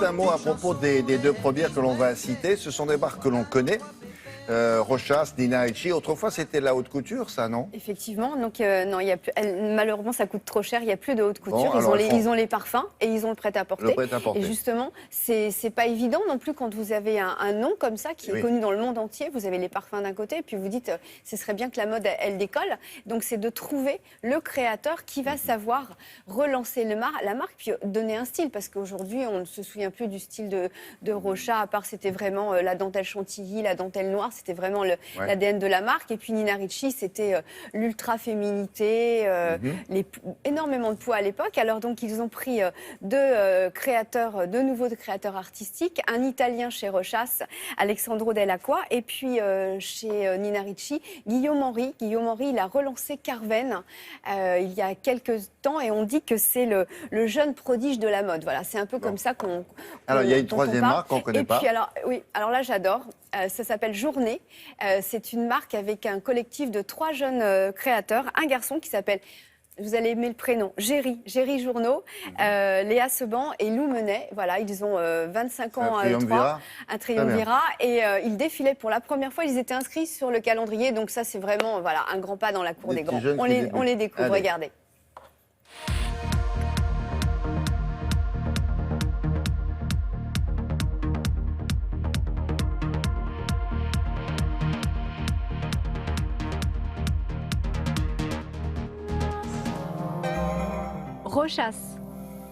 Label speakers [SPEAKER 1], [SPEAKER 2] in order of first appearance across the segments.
[SPEAKER 1] juste un mot à propos des deux premières que l'on va citer. Ce sont des marques que l'on connaît. Rochas, Nina Ricci. Autrefois, c'était la haute couture, ça, non?
[SPEAKER 2] Effectivement. Donc, non, il y a plus, malheureusement, ça coûte trop cher. Il n'y a plus de haute couture.
[SPEAKER 1] Bon,
[SPEAKER 2] ils ont les parfums et ils ont le prêt-à-porter.
[SPEAKER 1] Le prêt-à-porter.
[SPEAKER 2] Et justement, c'est pas évident non plus quand vous avez un nom comme ça qui est connu dans le monde entier. Vous avez les parfums d'un côté et puis vous dites, ce serait bien que la mode, elle décolle. Donc, c'est de trouver le créateur qui va savoir relancer la marque puis donner un style. Parce qu'aujourd'hui, on ne se souvient plus du style de Rocha, à part c'était vraiment la dentelle chantilly, la dentelle noire. C'était vraiment l'ADN de la marque. Et puis Nina Ricci, c'était l'ultra-féminité, énormément de poids à l'époque. Alors donc, ils ont pris deux nouveaux créateurs artistiques. Un Italien chez Rochas, Alessandro Dell'Acqua. Et puis chez Nina Ricci, Guillaume Henry. Guillaume Henry, il a relancé Carven il y a quelques temps. Et on dit que c'est le jeune prodige de la mode. Voilà, c'est un peu comme ça qu'on...
[SPEAKER 1] Alors, il y a une troisième marque qu'on ne connaît pas.
[SPEAKER 2] Et puis, alors là, j'adore. Ça s'appelle Journée. C'est une marque avec un collectif de 3 jeunes créateurs. Un garçon qui s'appelle, vous allez aimer le prénom, Géry Journeau, Léa Seban et Lou Menet. Voilà, ils ont 25 ans à eux3, un triumvirat. Et ils défilaient pour la première fois. Ils étaient inscrits sur le calendrier. Donc ça, c'est vraiment un grand pas dans la cour des grands. On les découvre, allez. Regardez. Rochas.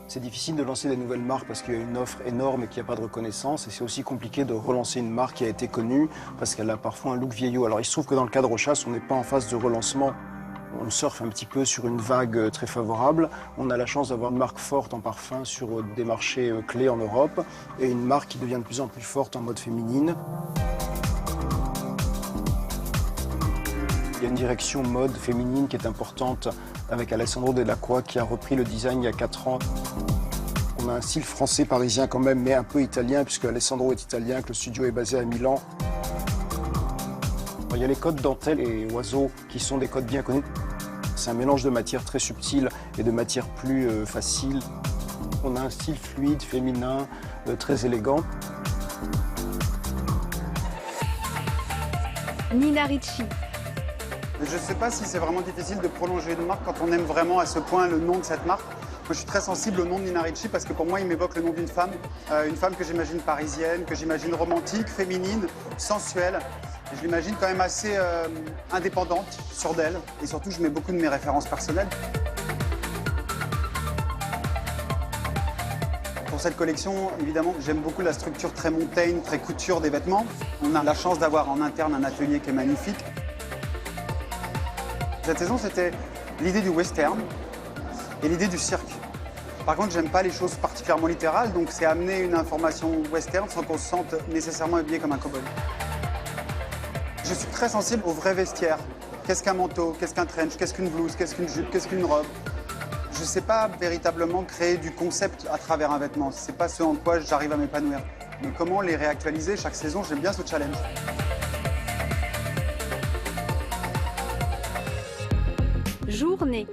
[SPEAKER 3] C'est difficile de lancer des nouvelles marques parce qu'il y a une offre énorme et qu'il n'y a pas de reconnaissance. Et c'est aussi compliqué de relancer une marque qui a été connue parce qu'elle a parfois un look vieillot. Alors il se trouve que dans le cas de Rochas, on n'est pas en phase de relancement. On surfe un petit peu sur une vague très favorable. On a la chance d'avoir une marque forte en parfum sur des marchés clés en Europe et une marque qui devient de plus en plus forte en mode féminine. Il y a une direction mode féminine qui est importante avec Alessandro Dell'Acqua qui a repris le design il y a 4 ans. On a un style français parisien quand même, mais un peu italien puisque Alessandro est italien, que le studio est basé à Milan. Il y a les codes dentelle et oiseaux qui sont des codes bien connus. C'est un mélange de matières très subtiles et de matières plus faciles. On a un style fluide, féminin, très élégant.
[SPEAKER 2] Nina Ricci.
[SPEAKER 4] Je ne sais pas si c'est vraiment difficile de prolonger une marque quand on aime vraiment à ce point le nom de cette marque. Moi, je suis très sensible au nom de Nina Ricci parce que pour moi, il m'évoque le nom d'une femme que j'imagine parisienne, que j'imagine romantique, féminine, sensuelle. Je l'imagine quand même assez indépendante, sûre d'elle. Et surtout, je mets beaucoup de mes références personnelles. Pour cette collection, évidemment, j'aime beaucoup la structure très Montaigne, très couture des vêtements. On a la chance d'avoir en interne un atelier qui est magnifique. Cette saison, c'était l'idée du western et l'idée du cirque. Par contre, j'aime pas les choses particulièrement littérales, donc c'est amener une information western sans qu'on se sente nécessairement habillé comme un cow-boy. Je suis très sensible au vrai vestiaire. Qu'est-ce qu'un manteau, qu'est-ce qu'un trench, qu'est-ce qu'une blouse, qu'est-ce qu'une jupe, qu'est-ce qu'une robe. Je sais pas véritablement créer du concept à travers un vêtement. C'est pas ce en quoi j'arrive à m'épanouir. Mais comment les réactualiser chaque saison, j'aime bien ce challenge.
[SPEAKER 2] Journée.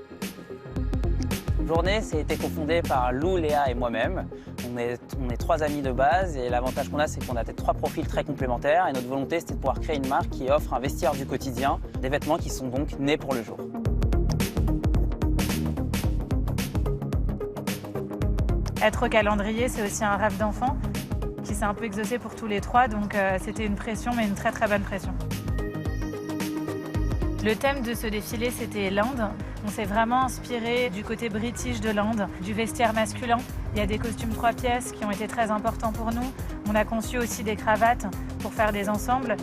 [SPEAKER 5] Journée, c'est été cofondé par Lou, Léa et moi-même. On est 3 amis de base et l'avantage qu'on a, c'est qu'on a 3 profils très complémentaires. Et notre volonté, c'était de pouvoir créer une marque qui offre un vestiaire du quotidien, des vêtements qui sont donc nés pour le jour.
[SPEAKER 6] Être au calendrier, c'est aussi un rêve d'enfant qui s'est un peu exaucé pour tous les 3. Donc c'était une pression, mais une très très bonne pression. Le thème de ce défilé, c'était l'Inde. On s'est vraiment inspiré du côté british de l'Inde, du vestiaire masculin. Il y a des costumes 3 pièces qui ont été très importants pour nous. On a conçu aussi des cravates pour faire des ensembles.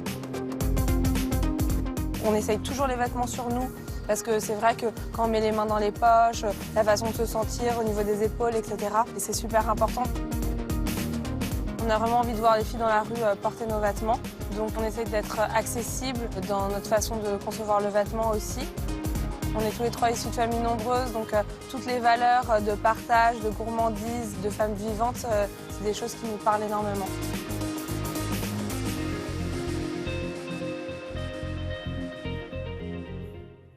[SPEAKER 7] On essaye toujours les vêtements sur nous parce que c'est vrai que quand on met les mains dans les poches, la façon de se sentir au niveau des épaules, etc. Et c'est super important. On a vraiment envie de voir les filles dans la rue porter nos vêtements. Donc on essaie d'être accessible dans notre façon de concevoir le vêtement aussi. On est tous les 3 issus de familles nombreuses, donc toutes les valeurs de partage, de gourmandise, de femmes vivantes, c'est des choses qui nous parlent énormément.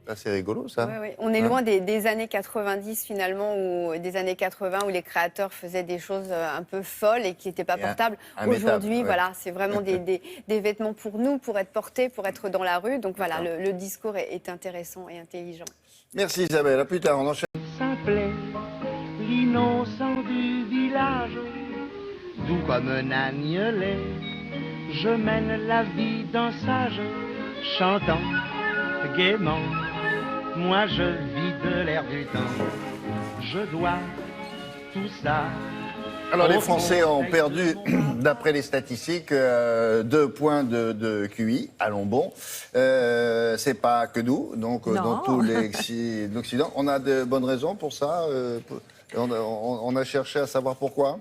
[SPEAKER 1] Là, c'est rigolo, ça.
[SPEAKER 2] Oui. On est loin des années 90 finalement, ou des années 80 où les créateurs faisaient des choses un peu folles et qui n'étaient pas portables. Aujourd'hui, voilà, c'est vraiment des vêtements pour nous, pour être portés, pour être dans la rue. Donc voilà, le discours est intéressant et intelligent.
[SPEAKER 1] Merci Isabelle, à plus tard, on enchaîne.
[SPEAKER 8] Simplet, l'innocent du village, doux comme un agnelet, je mène la vie d'un sage, chantant gaiement. Moi je vis de l'air du temps, je dois tout ça.
[SPEAKER 1] Alors les Français ont perdu, d'après les statistiques, 2 points de QI. Allons bon. C'est pas que nous, donc dans tous l'Occident. On a de bonnes raisons pour ça. On a cherché à savoir pourquoi.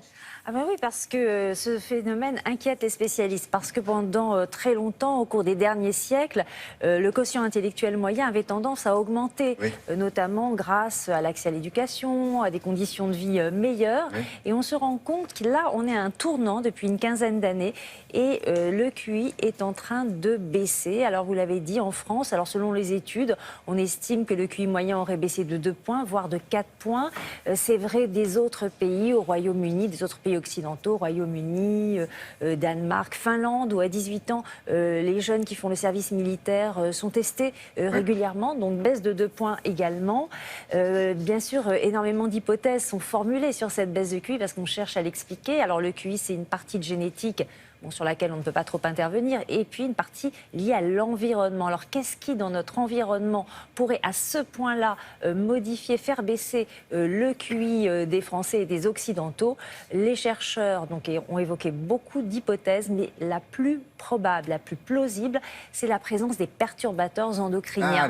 [SPEAKER 9] Ah ben oui, parce que ce phénomène inquiète les spécialistes. Parce que pendant très longtemps, au cours des derniers siècles, le quotient intellectuel moyen avait tendance à augmenter, notamment grâce à l'accès à l'éducation, à des conditions de vie meilleures. Et on se rend compte que là, on est à un tournant depuis une quinzaine d'années et le QI est en train de baisser. Alors vous l'avez dit, en France, alors selon les études, on estime que le QI moyen aurait baissé de 2 points, voire de 4 points. C'est vrai des autres pays, au Royaume-Uni, des autres pays occidentaux, Royaume-Uni, Danemark, Finlande, où à 18 ans, les jeunes qui font le service militaire sont testés régulièrement, donc baisse de 2 points également. Bien sûr, énormément d'hypothèses sont formulées sur cette baisse de QI parce qu'on cherche à l'expliquer. Alors le QI, c'est une partie de génétique sur laquelle on ne peut pas trop intervenir, et puis une partie liée à l'environnement. Alors qu'est-ce qui, dans notre environnement, pourrait à ce point-là modifier, faire baisser le QI des Français et des Occidentaux? Les chercheurs ont évoqué beaucoup d'hypothèses, mais la plus probable, la plus plausible, c'est la présence des perturbateurs endocriniens.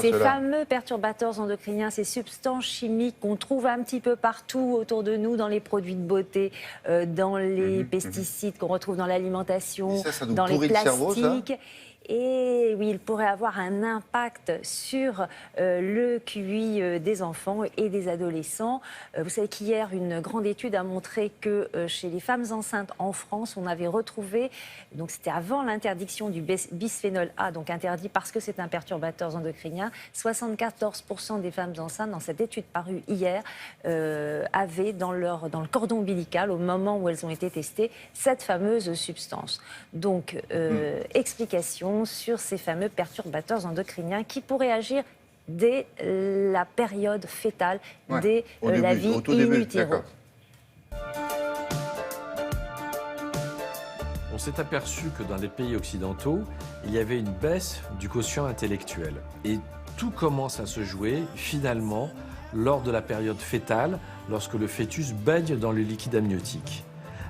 [SPEAKER 9] Ces fameux perturbateurs endocriniens, ces substances chimiques qu'on trouve un petit peu partout autour de nous, dans les produits de beauté, dans les pesticides qu'on retrouve dans l'alimentation, dans les plastiques. Et oui, il pourrait avoir un impact sur le QI des enfants et des adolescents. Vous savez qu'hier, une grande étude a montré que chez les femmes enceintes en France, on avait retrouvé, donc c'était avant l'interdiction du bisphénol A, donc interdit parce que c'est un perturbateur endocrinien, 74% des femmes enceintes, dans cette étude parue hier, avaient dans le cordon ombilical, au moment où elles ont été testées, cette fameuse substance. Donc, explication sur ces fameux perturbateurs endocriniens qui pourraient agir dès la période fétale, dès la vie in utero.
[SPEAKER 10] On s'est aperçu que dans les pays occidentaux, il y avait une baisse du quotient intellectuel. Et tout commence à se jouer, finalement, lors de la période fétale, lorsque le fœtus baigne dans le liquide amniotique.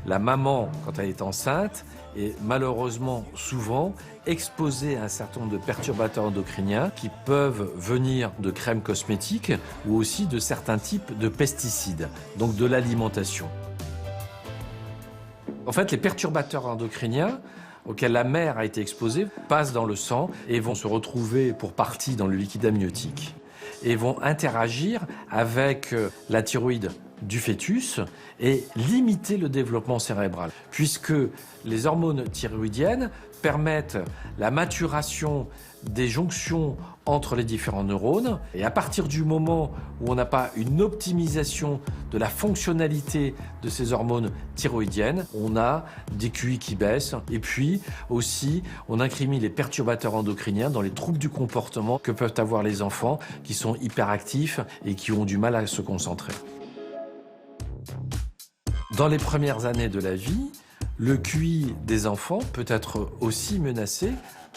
[SPEAKER 10] La maman, quand elle est enceinte, est malheureusement souvent exposée à un certain nombre de perturbateurs endocriniens qui peuvent venir de crèmes cosmétiques ou aussi de certains types de pesticides, donc de l'alimentation. En fait, les perturbateurs endocriniens auxquels la mère a été exposée passent dans le sang et vont se retrouver pour partie dans le liquide amniotique et vont interagir avec la thyroïde du fœtus et limiter le développement cérébral, puisque les hormones thyroïdiennes permettent la maturation des jonctions entre les différents neurones. Et à partir du moment où on n'a pas une optimisation de la fonctionnalité de ces hormones thyroïdiennes, on a des QI qui baissent. Et puis aussi, on incrimine les perturbateurs endocriniens dans les troubles du comportement que peuvent avoir les enfants qui sont hyperactifs et qui ont du mal à se concentrer. Dans les premières années de la vie, le QI des enfants peut être aussi menacé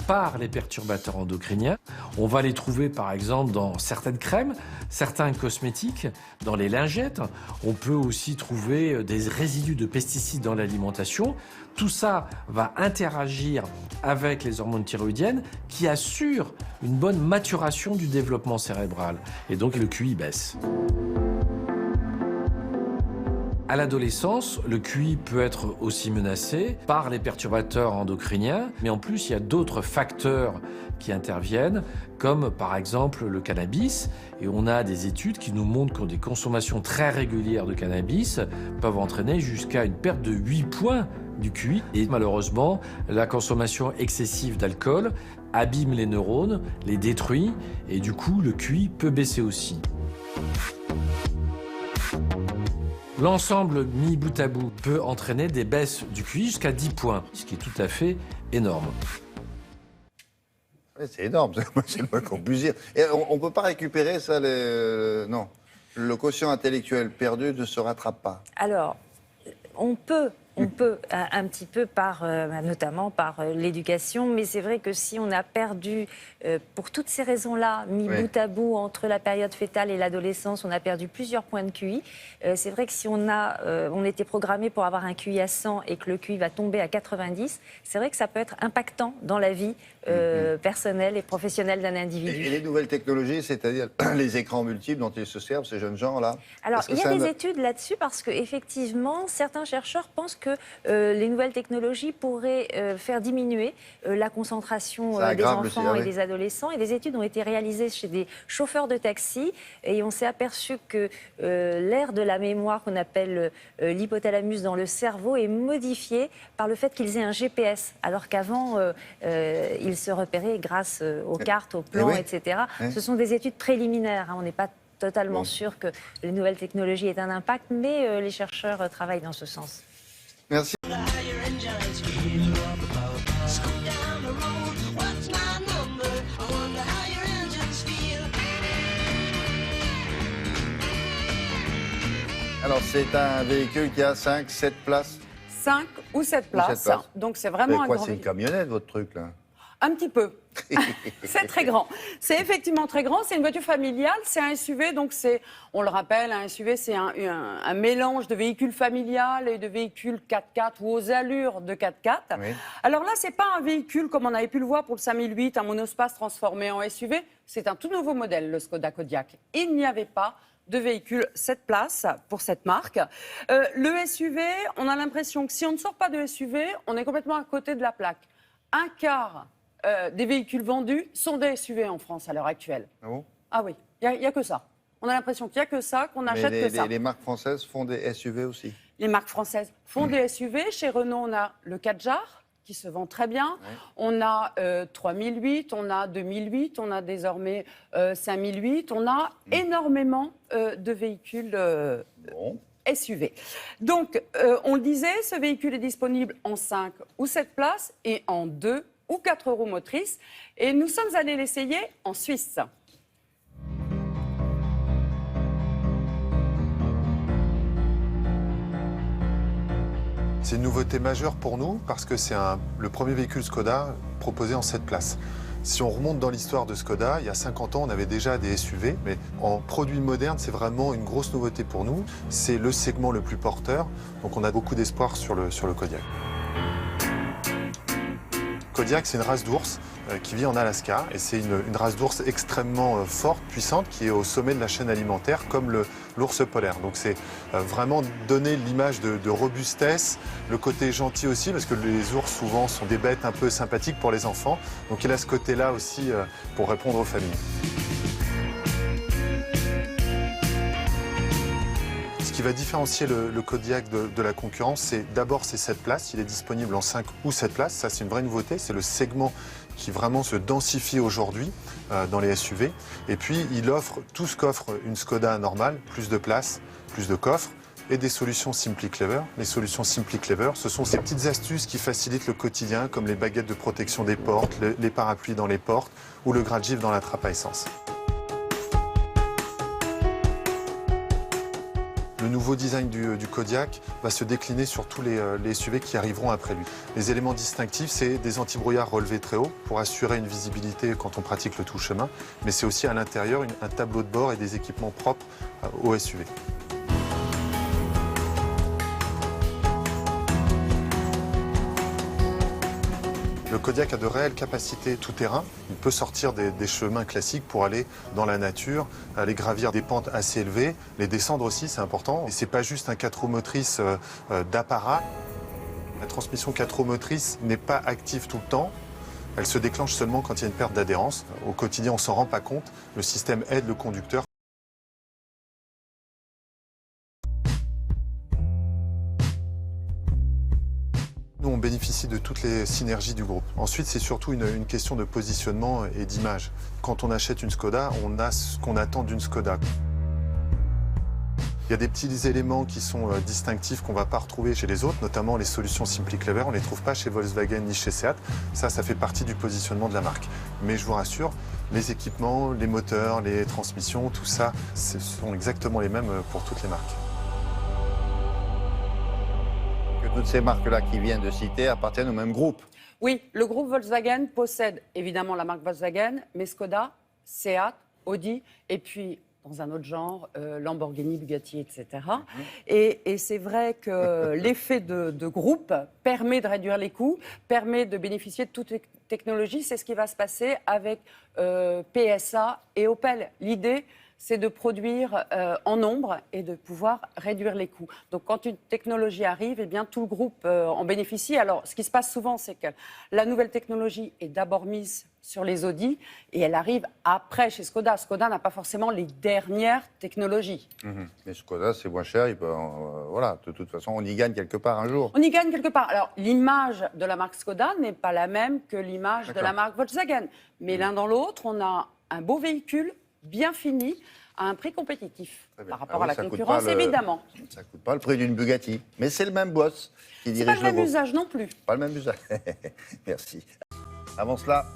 [SPEAKER 10] par les perturbateurs endocriniens. On va les trouver par exemple dans certaines crèmes, certains cosmétiques, dans les lingettes. On peut aussi trouver des résidus de pesticides dans l'alimentation. Tout ça va interagir avec les hormones thyroïdiennes qui assurent une bonne maturation du développement cérébral. Et donc le QI baisse. À l'adolescence, le QI peut être aussi menacé par les perturbateurs endocriniens, mais en plus, il y a d'autres facteurs qui interviennent, comme par exemple le cannabis. Et on a des études qui nous montrent que des consommations très régulières de cannabis peuvent entraîner jusqu'à une perte de 8 points du QI. Et malheureusement, la consommation excessive d'alcool abîme les neurones, les détruit, et du coup, le QI peut baisser aussi. L'ensemble mis bout à bout peut entraîner des baisses du QI jusqu'à 10 points, ce qui est tout à fait énorme.
[SPEAKER 1] Ouais, c'est énorme, c'est le moins qu'on puisse dire. Et on ne peut pas récupérer ça, non. Le quotient intellectuel perdu ne se rattrape pas.
[SPEAKER 9] Alors, on peut un petit peu notamment par l'éducation, mais c'est vrai que si on a perdu, pour toutes ces raisons-là, mis bout à bout entre la période fœtale et l'adolescence, on a perdu plusieurs points de QI. C'est vrai que si on était programmé pour avoir un QI à 100 et que le QI va tomber à 90, c'est vrai que ça peut être impactant dans la vie personnelle et professionnelle d'un individu.
[SPEAKER 1] Et les nouvelles technologies, c'est-à-dire les écrans multiples dont ils se servent, ces jeunes gens-là?
[SPEAKER 9] Alors, il y a des études là-dessus parce qu'effectivement, certains chercheurs pensent que les nouvelles technologies pourraient faire diminuer la concentration des enfants et des adolescents. Et des études ont été réalisées chez des chauffeurs de taxi et on s'est aperçu que l'aire de la mémoire qu'on appelle l'hypothalamus dans le cerveau est modifiée par le fait qu'ils aient un GPS, alors qu'avant, ils se repéraient grâce aux cartes, aux plans, etc. Ce sont des études préliminaires, hein, on n'est pas totalement sûr que les nouvelles technologies aient un impact, mais les chercheurs travaillent dans ce sens.
[SPEAKER 1] Merci. Alors, c'est un véhicule qui a 5, 7 places.
[SPEAKER 11] 5 ou 7 places. Donc, c'est vraiment un grand...
[SPEAKER 1] C'est une camionnette, votre truc, là?
[SPEAKER 11] Un petit peu. C'est très grand. C'est effectivement très grand. C'est une voiture familiale. C'est un SUV. Donc, on le rappelle, un SUV, c'est un mélange de véhicules familial et de véhicules 4x4 ou aux allures de 4x4. Oui. Alors là, ce n'est pas un véhicule comme on avait pu le voir pour le 5008, un monospace transformé en SUV. C'est un tout nouveau modèle, le Skoda Kodiaq. Il n'y avait pas de véhicule 7 places pour cette marque. Le SUV, on a l'impression que si on ne sort pas de SUV, on est complètement à côté de la plaque. Un quart des véhicules vendus sont des SUV en France à l'heure actuelle.
[SPEAKER 1] Ah bon?
[SPEAKER 11] Ah oui, il n'y a que ça. On a l'impression qu'il n'y a que ça, qu'on achète que ça.
[SPEAKER 1] Les marques françaises font des SUV aussi?
[SPEAKER 11] Les marques françaises font des SUV. Chez Renault, on a le Kadjar qui se vend très bien. Ouais. On a 3008, on a 2008, on a désormais 5008. On a énormément de véhicules SUV. Donc, on le disait, ce véhicule est disponible en 5 ou 7 places et en 2 ou 4 roues motrices. Et nous sommes allés l'essayer en Suisse.
[SPEAKER 12] C'est une nouveauté majeure pour nous parce que c'est le premier véhicule Skoda proposé en 7 places. Si on remonte dans l'histoire de Skoda, il y a 50 ans, on avait déjà des SUV, mais en produit moderne, c'est vraiment une grosse nouveauté pour nous. C'est le segment le plus porteur, donc on a beaucoup d'espoir sur le Kodiaq. Kodiaq, c'est une race d'ours qui vit en Alaska et c'est une race d'ours extrêmement forte, puissante, qui est au sommet de la chaîne alimentaire comme l'ours polaire. Donc c'est vraiment donner l'image de robustesse, le côté gentil aussi, parce que les ours souvent sont des bêtes un peu sympathiques pour les enfants. Donc il a ce côté-là aussi pour répondre aux familles. Ce qui va différencier le Kodiaq de la concurrence, c'est d'abord ces 7 places. Il est disponible en 5 ou 7 places. Ça, c'est une vraie nouveauté. C'est le segment qui vraiment se densifie aujourd'hui dans les SUV. Et puis, il offre tout ce qu'offre une Skoda normale, plus de place, plus de coffres et des solutions Simply Clever. Les solutions Simply Clever, ce sont ces petites astuces qui facilitent le quotidien, comme les baguettes de protection des portes, les parapluies dans les portes ou le gratte-gifle dans la trappe à essence. Le nouveau design du Kodiaq va se décliner sur tous les SUV qui arriveront après lui. Les éléments distinctifs, c'est des antibrouillards relevés très haut pour assurer une visibilité quand on pratique le tout-chemin, mais c'est aussi à l'intérieur un tableau de bord et des équipements propres au SUV. Le Kodiaq a de réelles capacités tout-terrain. Il peut sortir des chemins classiques pour aller dans la nature, aller gravir des pentes assez élevées, les descendre aussi, c'est important. Et c'est pas juste un 4 roues motrices d'apparat. La transmission 4 roues motrices n'est pas active tout le temps. Elle se déclenche seulement quand il y a une perte d'adhérence. Au quotidien, on s'en rend pas compte. Le système aide le conducteur. bénéficie de toutes les synergies du groupe. Ensuite, c'est surtout une question de positionnement et d'image. Quand on achète une Skoda, on a ce qu'on attend d'une Skoda. Il y a des petits éléments qui sont distinctifs qu'on ne va pas retrouver chez les autres, notamment les solutions Simply Clever. On ne les trouve pas chez Volkswagen ni chez Seat. Ça fait partie du positionnement de la marque. Mais je vous rassure, les équipements, les moteurs, les transmissions, tout ça, ce sont exactement les mêmes pour toutes les marques.
[SPEAKER 1] Que toutes ces marques-là qui viennent de citer appartiennent au même groupe.
[SPEAKER 11] Oui, le groupe Volkswagen possède évidemment la marque Volkswagen, mais Skoda, Seat, Audi, et puis dans un autre genre, Lamborghini, Bugatti, etc. Et c'est vrai que l'effet de groupe permet de réduire les coûts, permet de bénéficier de toute technologie. C'est ce qui va se passer avec PSA et Opel. L'idée, c'est de produire en nombre et de pouvoir réduire les coûts. Donc quand une technologie arrive, eh bien, tout le groupe en bénéficie. Alors ce qui se passe souvent, c'est que la nouvelle technologie est d'abord mise sur les Audi et elle arrive après chez Skoda. Skoda n'a pas forcément les dernières technologies.
[SPEAKER 1] Mais Skoda, c'est moins cher. Voilà, de toute façon, on y gagne quelque part un jour.
[SPEAKER 11] On y gagne quelque part. Alors l'image de la marque Skoda n'est pas la même que l'image de la marque Volkswagen. Mais l'un dans l'autre, on a un beau véhicule bien fini, à un prix compétitif par rapport à la concurrence, évidemment.
[SPEAKER 1] Ça ne coûte pas le prix d'une Bugatti. Mais c'est le même boss qui dirige le groupe.
[SPEAKER 11] C'est pas le même usage non plus.
[SPEAKER 1] Pas le même usage. Merci. Avant cela,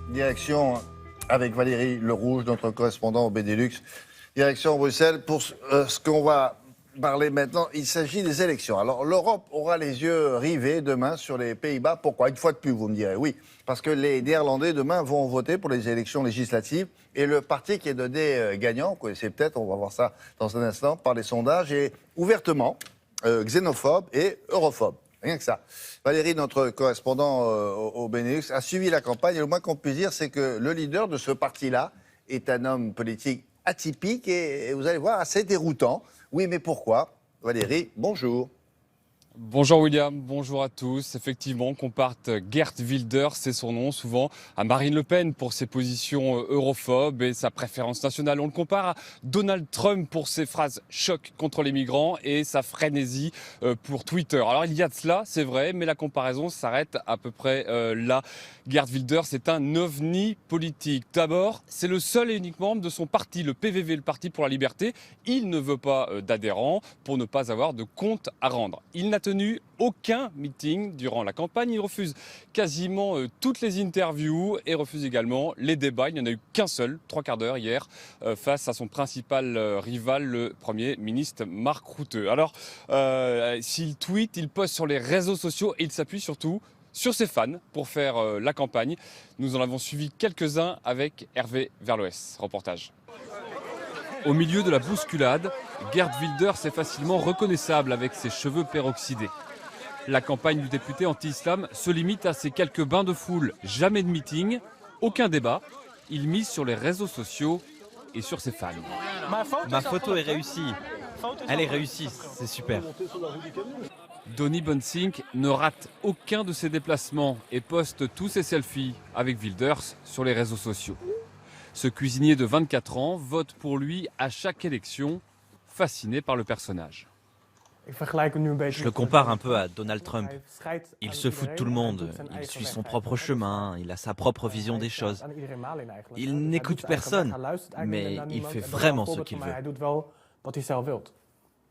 [SPEAKER 1] direction avec Valérie Le Rouge, notre correspondant au Benelux. Direction Bruxelles pour ce qu'on va parler maintenant. Il s'agit des élections. Alors l'Europe aura les yeux rivés demain sur les Pays-Bas. Pourquoi? Une fois de plus, vous me direz. Oui, parce que les Néerlandais demain vont voter pour les élections législatives. Et le parti qui est donné gagnant, vous connaissez peut-être, on va voir ça dans un instant, par les sondages, est ouvertement xénophobe et europhobe. Rien que ça. Valérie, notre correspondant au Benelux, a suivi la campagne. Et le moins qu'on puisse dire, c'est que le leader de ce parti-là est un homme politique atypique et vous allez voir, assez déroutant. Oui, mais pourquoi? Valérie, bonjour.
[SPEAKER 13] Bonjour William, bonjour à tous. Effectivement, qu'on parte Geert Wilders, c'est son nom, souvent à Marine Le Pen pour ses positions europhobes et sa préférence nationale. On le compare à Donald Trump pour ses phrases choc contre les migrants et sa frénésie pour Twitter. Alors il y a de cela, c'est vrai, mais la comparaison s'arrête à peu près là. Geert Wilders est un ovni politique. D'abord, c'est le seul et unique membre de son parti, le PVV, le Parti pour la Liberté. Il ne veut pas d'adhérents pour ne pas avoir de compte à rendre. Il n'a tenu aucun meeting durant la campagne. Il refuse quasiment toutes les interviews et refuse également les débats. Il n'y en a eu qu'un seul, 3/4 d'heure hier, face à son principal rival, le Premier ministre Mark Rutte. Alors, s'il tweet, il poste sur les réseaux sociaux et il s'appuie surtout sur ses fans pour faire la campagne. Nous en avons suivi quelques-uns avec Hervé Verloès. Reportage. Au milieu de la bousculade, Geert Wilders est facilement reconnaissable avec ses cheveux peroxydés. La campagne du député anti-islam se limite à ces quelques bains de foule. Jamais de meeting, aucun débat. Il mise sur les réseaux sociaux et sur ses fans.
[SPEAKER 14] Ma photo est réussie. Elle est réussie, c'est super.
[SPEAKER 13] Donny Bonsink ne rate aucun de ses déplacements et poste tous ses selfies avec Wilders sur les réseaux sociaux. Ce cuisinier de 24 ans vote pour lui à chaque élection, fasciné par le personnage.
[SPEAKER 14] Je le compare un peu à Donald Trump. Il se fout de tout le monde, il suit son propre chemin, il a sa propre vision des choses. Il n'écoute personne, mais il fait vraiment ce qu'il veut.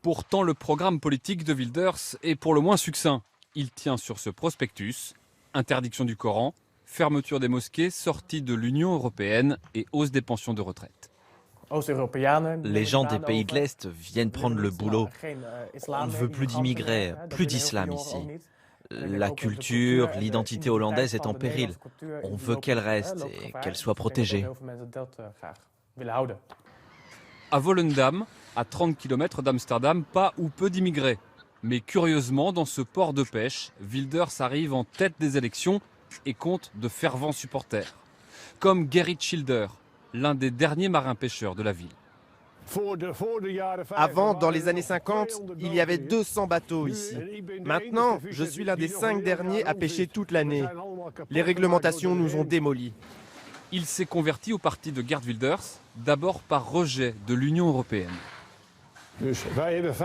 [SPEAKER 13] Pourtant, le programme politique de Wilders est pour le moins succinct. Il tient sur ce prospectus, interdiction du Coran, fermeture des mosquées, sortie de l'Union européenne et hausse des pensions de retraite.
[SPEAKER 14] Les gens des pays de l'Est viennent prendre le boulot. On ne veut plus d'immigrés, plus d'islam ici. La culture, l'identité hollandaise est en péril. On veut qu'elle reste et qu'elle soit protégée.
[SPEAKER 13] À Volendam, à 30 km d'Amsterdam, pas ou peu d'immigrés. Mais curieusement, dans ce port de pêche, Wilders arrive en tête des élections et compte de fervents supporters. Comme Gerrit Schilder, l'un des derniers marins-pêcheurs de la ville.
[SPEAKER 15] Avant, dans les années 50, il y avait 200 bateaux ici. Maintenant, je suis l'un des 5 derniers à pêcher toute l'année. Les réglementations nous ont démolis.
[SPEAKER 13] Il s'est converti au parti de Geert Wilders, d'abord par rejet de l'Union européenne.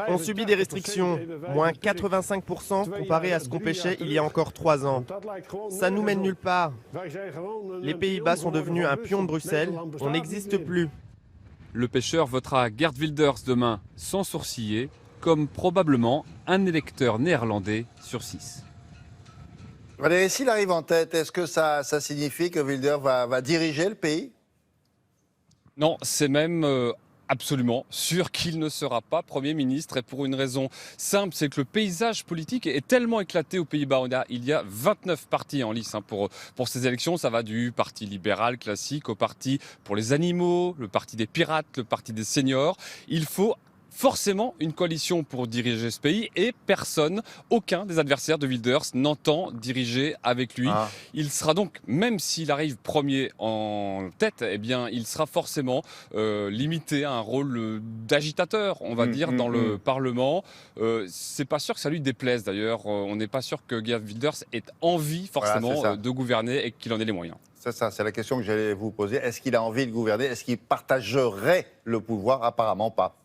[SPEAKER 15] On subit des restrictions, moins 85% comparé à ce qu'on pêchait il y a encore 3 ans. Ça nous mène nulle part. Les Pays-Bas sont devenus un pion de Bruxelles, on n'existe plus.
[SPEAKER 13] Le pêcheur votera Geert Wilders demain sans sourciller, comme probablement un électeur néerlandais sur 6.
[SPEAKER 1] Valérie, s'il arrive en tête, est-ce que ça signifie que Wilders va diriger le pays?
[SPEAKER 13] Non, c'est même absolument sûr qu'il ne sera pas Premier ministre, et pour une raison simple, c'est que le paysage politique est tellement éclaté aux Pays-Bas. Il y a 29 partis en lice pour ces élections. Ça va du parti libéral classique au parti pour les animaux, le parti des pirates, le parti des seniors. Il faut forcément une coalition pour diriger ce pays, et aucun des adversaires de Wilders n'entend diriger avec lui. Il sera donc, même s'il arrive premier en tête, eh bien, il sera forcément limité à un rôle d'agitateur, on va dire, dans le Parlement. C'est pas sûr que ça lui déplaise d'ailleurs. On n'est pas sûr que Geert Wilders ait envie forcément de gouverner et qu'il en ait les moyens.
[SPEAKER 1] C'est ça, c'est la question que j'allais vous poser. Est-ce qu'il a envie de gouverner? Est-ce qu'il partagerait le pouvoir? Apparemment pas.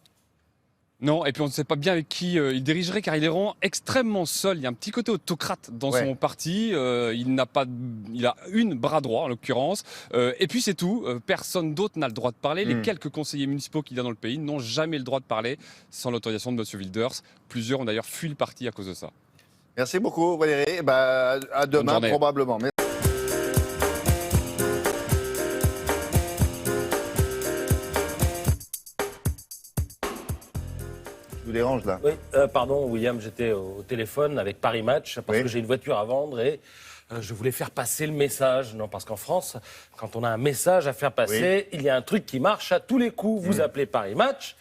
[SPEAKER 13] Non, et puis on ne sait pas bien avec qui il dirigerait, car il est vraiment extrêmement seul. Il y a un petit côté autocrate dans son parti. Il a une bras droit en l'occurrence. Et puis c'est tout. Personne d'autre n'a le droit de parler. Les quelques conseillers municipaux qu'il y a dans le pays n'ont jamais le droit de parler sans l'autorisation de M. Wilders. Plusieurs ont d'ailleurs fui le parti à cause de ça.
[SPEAKER 1] Merci beaucoup Valérie. À demain probablement. Dérange là.
[SPEAKER 16] Oui, pardon William, j'étais au téléphone avec Paris Match parce que j'ai une voiture à vendre et je voulais faire passer le message. Non, parce qu'en France, quand on a un message à faire passer, il y a un truc qui marche à tous les coups. Vous appelez Paris Match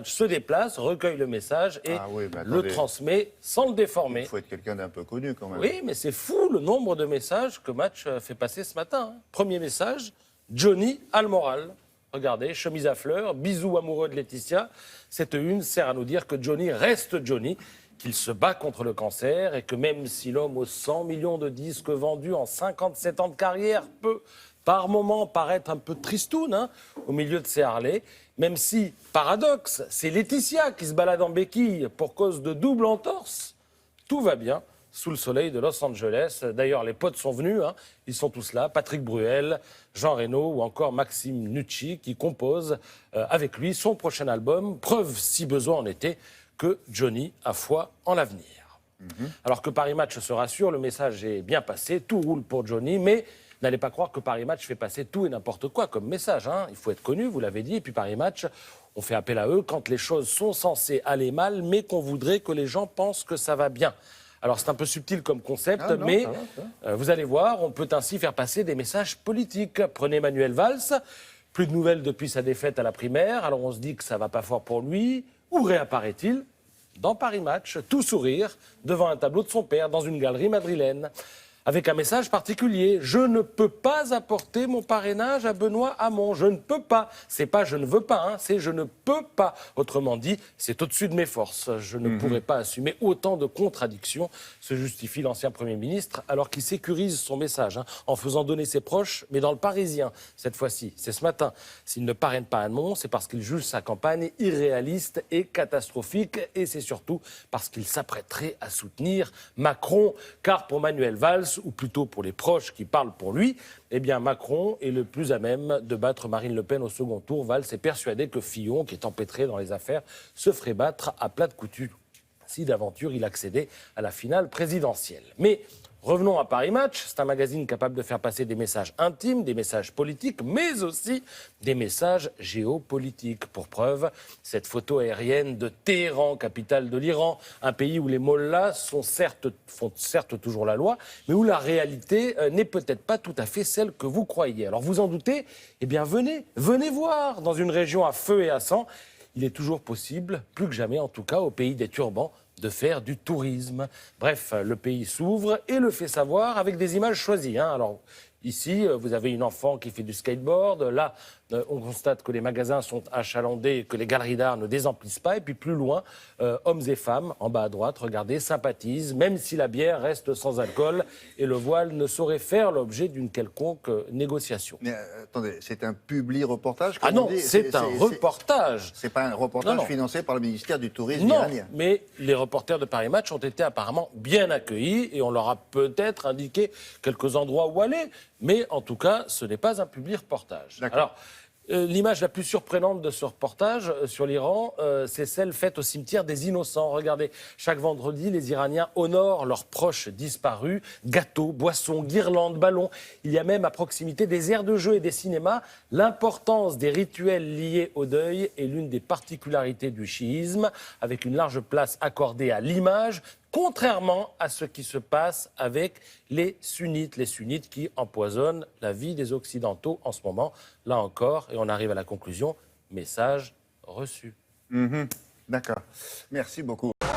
[SPEAKER 16] se déplace, recueille le message et le transmet sans le déformer.
[SPEAKER 1] Il faut être quelqu'un d'un peu connu quand même.
[SPEAKER 16] Oui, mais c'est fou le nombre de messages que Match fait passer ce matin. Premier message, Johnny a le moral. Regardez, chemise à fleurs, bisous amoureux de Laetitia. Cette une sert à nous dire que Johnny reste Johnny, qu'il se bat contre le cancer et que même si l'homme aux 100 millions de disques vendus en 57 ans de carrière peut par moments paraître un peu tristoun au milieu de ses Harley, même si, paradoxe, c'est Laetitia qui se balade en béquille pour cause de double entorse, tout va bien sous le soleil de Los Angeles. D'ailleurs, les potes sont venus, ils sont tous là, Patrick Bruel, Jean Reno ou encore Maxime Nucci, qui composent avec lui son prochain album, preuve, si besoin en était, que Johnny a foi en l'avenir. Alors que Paris Match se rassure, le message est bien passé, tout roule pour Johnny, mais n'allez pas croire que Paris Match fait passer tout et n'importe quoi comme message. Il faut être connu, vous l'avez dit, et puis Paris Match, on fait appel à eux quand les choses sont censées aller mal, mais qu'on voudrait que les gens pensent que ça va bien. Alors c'est un peu subtil comme concept, mais vous allez voir, on peut ainsi faire passer des messages politiques. Prenez Manuel Valls, plus de nouvelles depuis sa défaite à la primaire, alors on se dit que ça va pas fort pour lui. Où réapparaît-il? Dans Paris Match, tout sourire, devant un tableau de son père, dans une galerie madrilène. Avec un message particulier, je ne peux pas apporter mon parrainage à Benoît Hamon, je ne peux pas. C'est pas je ne veux pas, c'est je ne peux pas. Autrement dit, c'est au-dessus de mes forces. Je ne pourrais pas assumer autant de contradictions, se justifie l'ancien Premier ministre, alors qu'il sécurise son message en faisant donner ses proches, mais dans le Parisien, cette fois-ci. C'est ce matin. S'il ne parraine pas Hamon, c'est parce qu'il juge sa campagne irréaliste et catastrophique, et c'est surtout parce qu'il s'apprêterait à soutenir Macron, car pour Manuel Valls, ou plutôt pour les proches qui parlent pour lui, eh bien Macron est le plus à même de battre Marine Le Pen au second tour. Valls est persuadé que Fillon, qui est empêtré dans les affaires, se ferait battre à plat de couture si d'aventure il accédait à la finale présidentielle. Mais revenons à Paris Match. C'est un magazine capable de faire passer des messages intimes, des messages politiques, mais aussi des messages géopolitiques. Pour preuve, cette photo aérienne de Téhéran, capitale de l'Iran, un pays où les mollahs font certes toujours la loi, mais où la réalité n'est peut-être pas tout à fait celle que vous croyez. Alors vous en doutez? Eh bien venez voir. Dans une région à feu et à sang, il est toujours possible, plus que jamais en tout cas, au pays des turbans, de faire du tourisme. Bref, le pays s'ouvre et le fait savoir avec des images choisies. Alors, Ici, vous avez une enfant qui fait du skateboard. Là, on constate que les magasins sont achalandés, que les galeries d'art ne désemplissent pas. Et puis plus loin, hommes et femmes, en bas à droite, regardez, sympathisent, même si la bière reste sans alcool et le voile ne saurait faire l'objet d'une quelconque négociation.
[SPEAKER 1] Mais attendez, c'est un publi-reportage?
[SPEAKER 16] Ah non, c'est un reportage.
[SPEAKER 1] C'est pas un reportage
[SPEAKER 16] Non.
[SPEAKER 1] financé par le ministère du Tourisme
[SPEAKER 16] Non,
[SPEAKER 1] iranien?
[SPEAKER 16] mais les reporters de Paris Match ont été apparemment bien accueillis et on leur a peut-être indiqué quelques endroits où aller. Mais en tout cas, ce n'est pas un publi-reportage. Alors, l'image la plus surprenante de ce reportage sur l'Iran, c'est celle faite au cimetière des Innocents. Regardez, chaque vendredi, les Iraniens honorent leurs proches disparus. Gâteaux, boissons, guirlandes, ballons. Il y a même à proximité des aires de jeu et des cinémas. L'importance des rituels liés au deuil est l'une des particularités du chiisme, avec une large place accordée à l'image, contrairement à ce qui se passe avec les sunnites qui empoisonnent la vie des Occidentaux en ce moment. Là encore, et on arrive à la conclusion, message reçu.
[SPEAKER 1] D'accord. Merci beaucoup. Pour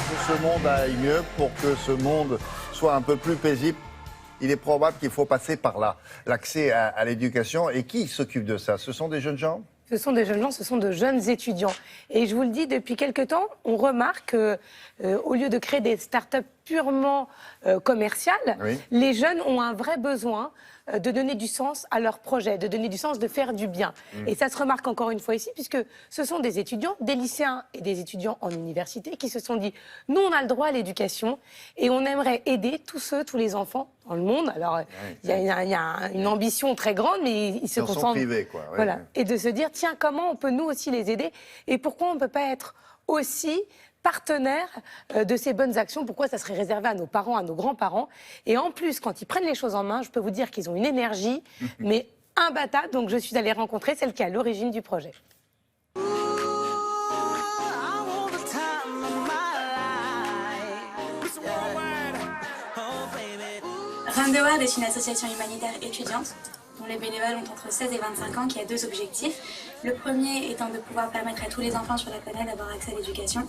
[SPEAKER 1] que ce monde aille mieux, pour que ce monde soit un peu plus paisible, il est probable qu'il faut passer par là, l'accès à l'éducation. Et qui s'occupe de ça? Ce sont des jeunes gens?
[SPEAKER 17] Ce sont des jeunes gens, ce sont de jeunes étudiants. Et je vous le dis, depuis quelque temps, on remarque qu'au lieu de créer des start-up purement commerciales, les jeunes ont un vrai besoin de donner du sens à leur projet, de donner du sens, de faire du bien. Et ça se remarque encore une fois ici, puisque ce sont des étudiants, des lycéens et des étudiants en université qui se sont dit, nous on a le droit à l'éducation et on aimerait aider tous les enfants dans le monde. Alors il y a une ambition très grande, mais ils se concentrent.
[SPEAKER 1] Privés, quoi.
[SPEAKER 17] Voilà. Et de se dire, tiens, comment on peut nous aussi les aider et pourquoi on ne peut pas être aussi partenaires de ces bonnes actions, pourquoi ça serait réservé à nos parents, à nos grands-parents. Et en plus, quand ils prennent les choses en main, je peux vous dire qu'ils ont une énergie, mais imbattable. Donc je suis allée rencontrer celle qui est à l'origine du projet.
[SPEAKER 18] Run the World est une association humanitaire étudiante dont les bénévoles ont entre 16 et 25 ans qui a deux objectifs. Le premier étant de pouvoir permettre à tous les enfants sur la planète d'avoir accès à l'éducation.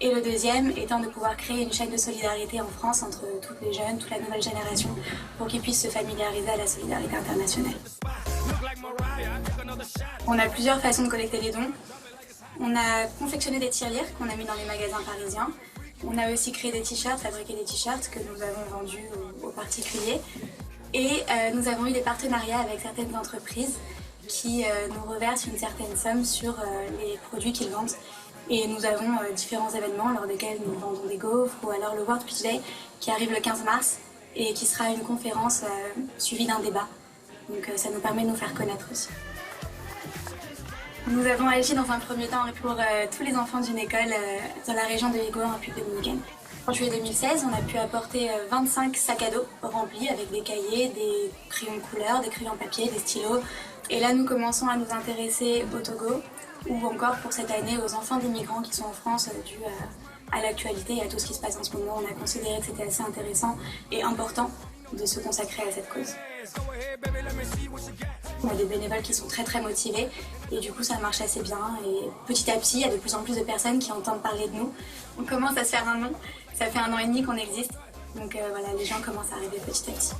[SPEAKER 18] Et le deuxième étant de pouvoir créer une chaîne de solidarité en France entre tous les jeunes, toute la nouvelle génération, pour qu'ils puissent se familiariser à la solidarité internationale. On a plusieurs façons de collecter les dons. On a confectionné des tirelires qu'on a mis dans les magasins parisiens. On a aussi créé des t-shirts, fabriqué des t-shirts que nous avons vendus aux particuliers. Et nous avons eu des partenariats avec certaines entreprises qui nous reversent une certaine somme sur les produits qu'ils vendent. Et nous avons différents événements lors desquels nous vendons des gaufres, ou alors le World Pitch Day qui arrive le 15 mars et qui sera une conférence suivie d'un débat. Donc ça nous permet de nous faire connaître aussi. Nous avons agi dans un premier temps pour tous les enfants d'une école dans la région de Hugo en République dominicaine. En juillet 2016, on a pu apporter 25 sacs à dos remplis avec des cahiers, des crayons de couleur, des crayons papier, des stylos. Et là, nous commençons à nous intéresser au Togo ou encore pour cette année aux enfants d'immigrants qui sont en France dû à l'actualité et à tout ce qui se passe en ce moment. On a considéré que c'était assez intéressant et important de se consacrer à cette cause. On a des bénévoles qui sont très motivés et du coup ça marche assez bien et petit à petit il y a de plus en plus de personnes qui entendent parler de nous. On commence à se faire un nom, ça fait 1 an et demi qu'on existe, donc voilà, les gens commencent à arriver petit à petit.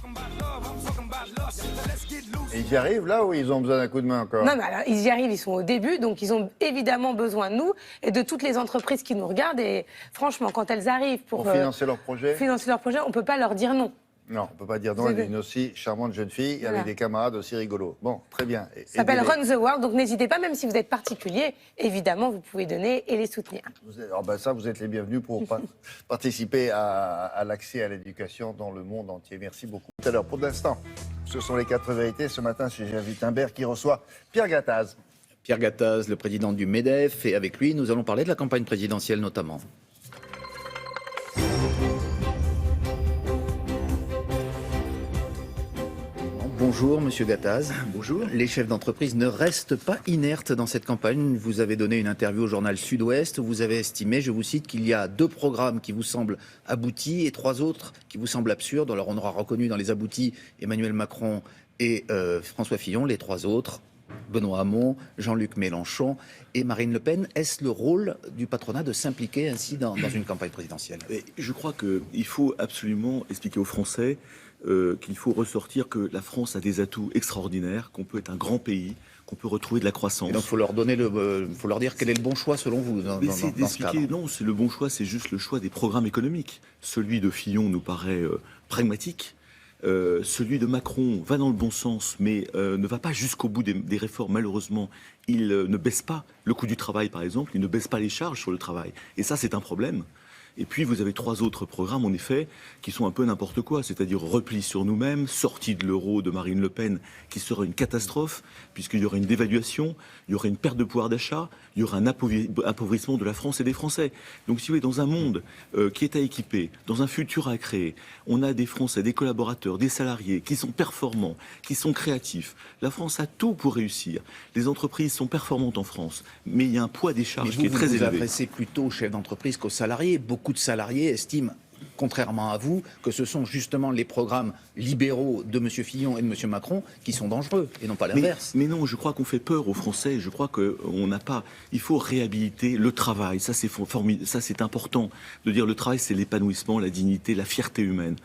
[SPEAKER 1] Et ils y arrivent là ou ils ont besoin d'un coup de main encore?
[SPEAKER 17] Non, mais alors, ils y arrivent, ils sont au début, donc ils ont évidemment besoin de nous et de toutes les entreprises qui nous regardent. Et franchement, quand elles arrivent pour
[SPEAKER 1] financer leur projet,
[SPEAKER 17] on ne peut pas leur dire non.
[SPEAKER 1] Non, on ne peut pas dire non, elle est une aussi charmante jeune fille,
[SPEAKER 17] Voilà.
[SPEAKER 1] avec des camarades aussi rigolos. Bon, très bien.
[SPEAKER 17] Ça s'appelle Run the World, donc n'hésitez pas, même si vous êtes particulier, évidemment, vous pouvez donner et les soutenir.
[SPEAKER 1] Vous êtes les bienvenus pour participer à l'accès à l'éducation dans le monde entier. Merci beaucoup. Tout à l'heure, pour l'instant, ce sont les 4 vérités. Ce matin, c'est Gervais Timbert qui reçoit Pierre Gattaz.
[SPEAKER 19] Pierre Gattaz, le président du MEDEF, et avec lui, nous allons parler de la campagne présidentielle notamment. Bonjour, monsieur Gattaz. Bonjour. Les chefs d'entreprise ne restent pas inertes dans cette campagne. Vous avez donné une interview au journal Sud-Ouest. Vous avez estimé, je vous cite, qu'il y a 2 programmes qui vous semblent aboutis et 3 autres qui vous semblent absurdes. Alors on aura reconnu dans les aboutis Emmanuel Macron et François Fillon. Les 3 autres, Benoît Hamon, Jean-Luc Mélenchon et Marine Le Pen. Est-ce le rôle du patronat de s'impliquer ainsi dans une campagne présidentielle?
[SPEAKER 20] Je crois qu'il faut absolument expliquer aux Français qu'il faut ressortir que la France a des atouts extraordinaires, qu'on peut être un grand pays, qu'on peut retrouver de la croissance.
[SPEAKER 19] Et donc, faut leur dire quel est le bon choix selon vous dans ce cadre.
[SPEAKER 20] Non, c'est le bon choix, c'est juste le choix des programmes économiques. Celui de Fillon nous paraît pragmatique. Celui de Macron va dans le bon sens, mais ne va pas jusqu'au bout des réformes. Malheureusement, il ne baisse pas le coût du travail, par exemple. Il ne baisse pas les charges sur le travail. Et ça, c'est un problème. Et puis, vous avez 3 autres programmes, en effet, qui sont un peu n'importe quoi, c'est-à-dire repli sur nous-mêmes, sortie de l'euro de Marine Le Pen, qui serait une catastrophe, puisqu'il y aurait une dévaluation, il y aurait une perte de pouvoir d'achat, il y aurait un appauvrissement de la France et des Français. Donc, si vous voulez, dans un monde qui est à équiper, dans un futur à créer, on a des Français, des collaborateurs, des salariés qui sont performants, qui sont créatifs. La France a tout pour réussir. Les entreprises sont performantes en France, mais il y a un poids des charges qui est très élevé.
[SPEAKER 19] Vous vous adressez plutôt aux chefs d'entreprise qu'aux salariés. Beaucoup de salariés estiment, contrairement à vous, que ce sont justement les programmes libéraux de M. Fillon et de M. Macron qui sont dangereux, et non pas l'inverse.
[SPEAKER 20] Mais non, je crois qu'on fait peur aux Français. Je crois qu'on n'a pas... Il faut réhabiliter le travail. Ça, c'est formidable. Ça, c'est important de dire le travail, c'est l'épanouissement, la dignité, la fierté humaine.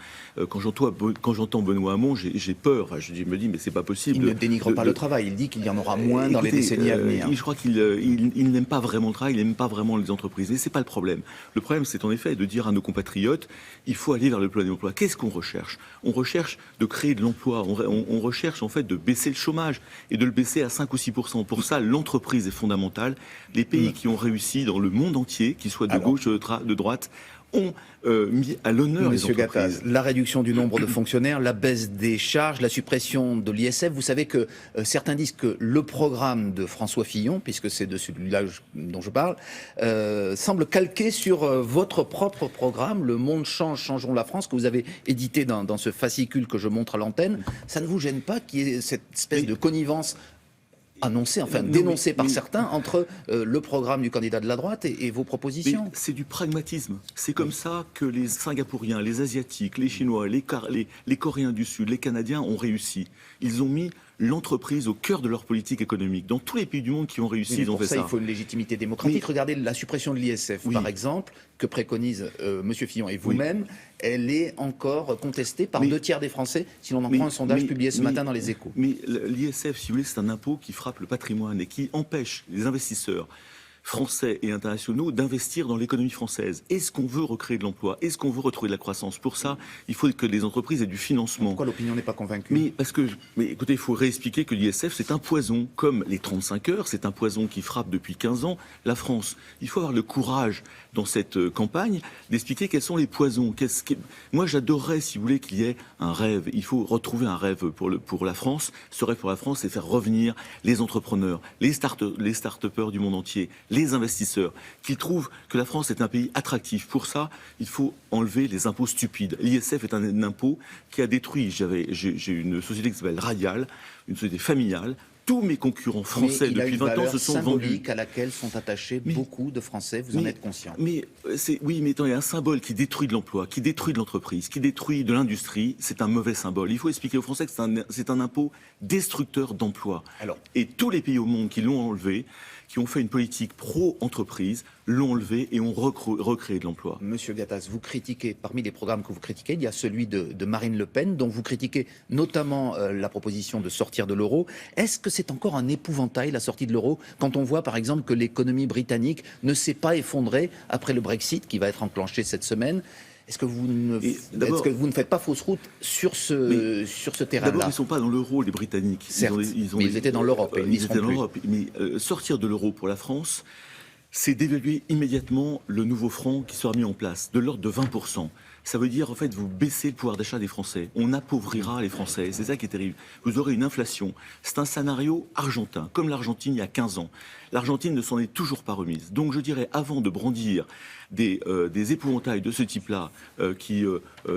[SPEAKER 20] Quand j'entends Benoît Hamon, j'ai peur. Enfin, je me dis, mais c'est pas possible.
[SPEAKER 19] Il ne dénigre pas le travail. Il dit qu'il y en aura moins dans les décennies à venir.
[SPEAKER 20] Je crois qu'il n'aime pas vraiment le travail, il n'aime pas vraiment les entreprises. Et c'est pas le problème. Le problème, c'est en effet de dire à nos compatriotes, il faut aller vers le plein emploi. Qu'est-ce qu'on recherche? On recherche de créer de l'emploi. On recherche en fait de baisser le chômage et de le baisser à 5 ou 6%. Pour ça, l'entreprise est fondamentale. Les pays qui ont réussi dans le monde entier, qu'ils soient de gauche, de droite, ont mis à l'honneur les entreprises.
[SPEAKER 19] Gattaz, la réduction du nombre de fonctionnaires, la baisse des charges, la suppression de l'ISF. Vous savez que certains disent que le programme de François Fillon, puisque c'est de celui-là dont je parle, semble calqué sur votre propre programme, Le Monde change, changeons la France, que vous avez édité dans ce fascicule que je montre à l'antenne. Ça ne vous gêne pas qu'il y ait cette espèce de connivence annoncé, enfin dénoncé par certains, entre le programme du candidat de la droite et vos propositions?
[SPEAKER 20] C'est du pragmatisme. C'est comme ça que les Singapouriens, les Asiatiques, les Chinois, les Coréens du Sud, les Canadiens ont réussi. Ils ont mis l'entreprise au cœur de leur politique économique. Dans tous les pays du monde qui ont réussi, ils ont fait ça.
[SPEAKER 19] Il faut une légitimité démocratique. Regardez la suppression de l'ISF, par exemple, que préconise M. Fillon et vous-même. Elle est encore contestée par 2 tiers des Français, si l'on en prend un sondage publié ce matin dans Les Échos.
[SPEAKER 20] Mais l'ISF, si vous voulez, c'est un impôt qui frappe le patrimoine et qui empêche les investisseurs français et internationaux d'investir dans l'économie française. Est-ce qu'on veut recréer de l'emploi? Est-ce qu'on veut retrouver de la croissance? Pour ça, il faut que les entreprises aient du financement.
[SPEAKER 19] Pourquoi l'opinion n'est pas convaincue?
[SPEAKER 20] Mais écoutez, il faut réexpliquer que l'ISF, c'est un poison, comme les 35 heures, c'est un poison qui frappe depuis 15 ans la France. Il faut avoir le courage, dans cette campagne, d'expliquer quels sont les poisons. Moi, j'adorerais, si vous voulez, qu'il y ait un rêve. Il faut retrouver un rêve pour la France. Ce rêve pour la France, c'est faire revenir les entrepreneurs, les start-upers du monde entier, les investisseurs, qu'ils trouvent que la France est un pays attractif. Pour ça, il faut enlever les impôts stupides. L'ISF est un impôt qui a détruit. J'ai une société qui s'appelle Radial, une société familiale. Tous mes concurrents français depuis 20 ans se sont vendus.
[SPEAKER 19] Symbolique à laquelle sont attachés beaucoup de Français, vous en êtes conscient.
[SPEAKER 20] Oui, mais attends, il y a un symbole qui détruit de l'emploi, qui détruit de l'entreprise, qui détruit de l'industrie. C'est un mauvais symbole. Il faut expliquer aux Français que c'est un impôt destructeur d'emplois. Et tous les pays au monde qui l'ont enlevé, qui ont fait une politique pro-entreprise, l'ont enlevé et ont recréé de l'emploi.
[SPEAKER 19] Monsieur Gattaz, vous critiquez, parmi les programmes que vous critiquez, il y a celui de Marine Le Pen, dont vous critiquez notamment la proposition de sortir de l'euro. Est-ce que c'est encore un épouvantail, la sortie de l'euro, quand on voit par exemple que l'économie britannique ne s'est pas effondrée après le Brexit, qui va être enclenché cette semaine? Est-ce que vous ne faites pas fausse route sur ce terrain-là?
[SPEAKER 20] D'abord, ils ne sont pas dans l'euro, les Britanniques.
[SPEAKER 19] Certes, mais ils étaient dans l'Europe.
[SPEAKER 20] Ils étaient dans l'Europe. Mais sortir de l'euro pour la France, c'est d'évaluer immédiatement le nouveau franc qui sera mis en place, de l'ordre de 20%. Ça veut dire, en fait, vous baissez le pouvoir d'achat des Français. On appauvrira les Français. C'est ça qui est terrible. Vous aurez une inflation. C'est un scénario argentin, comme l'Argentine il y a 15 ans. L'Argentine ne s'en est toujours pas remise. Donc je dirais, avant de brandir des épouvantails de ce type-là, qui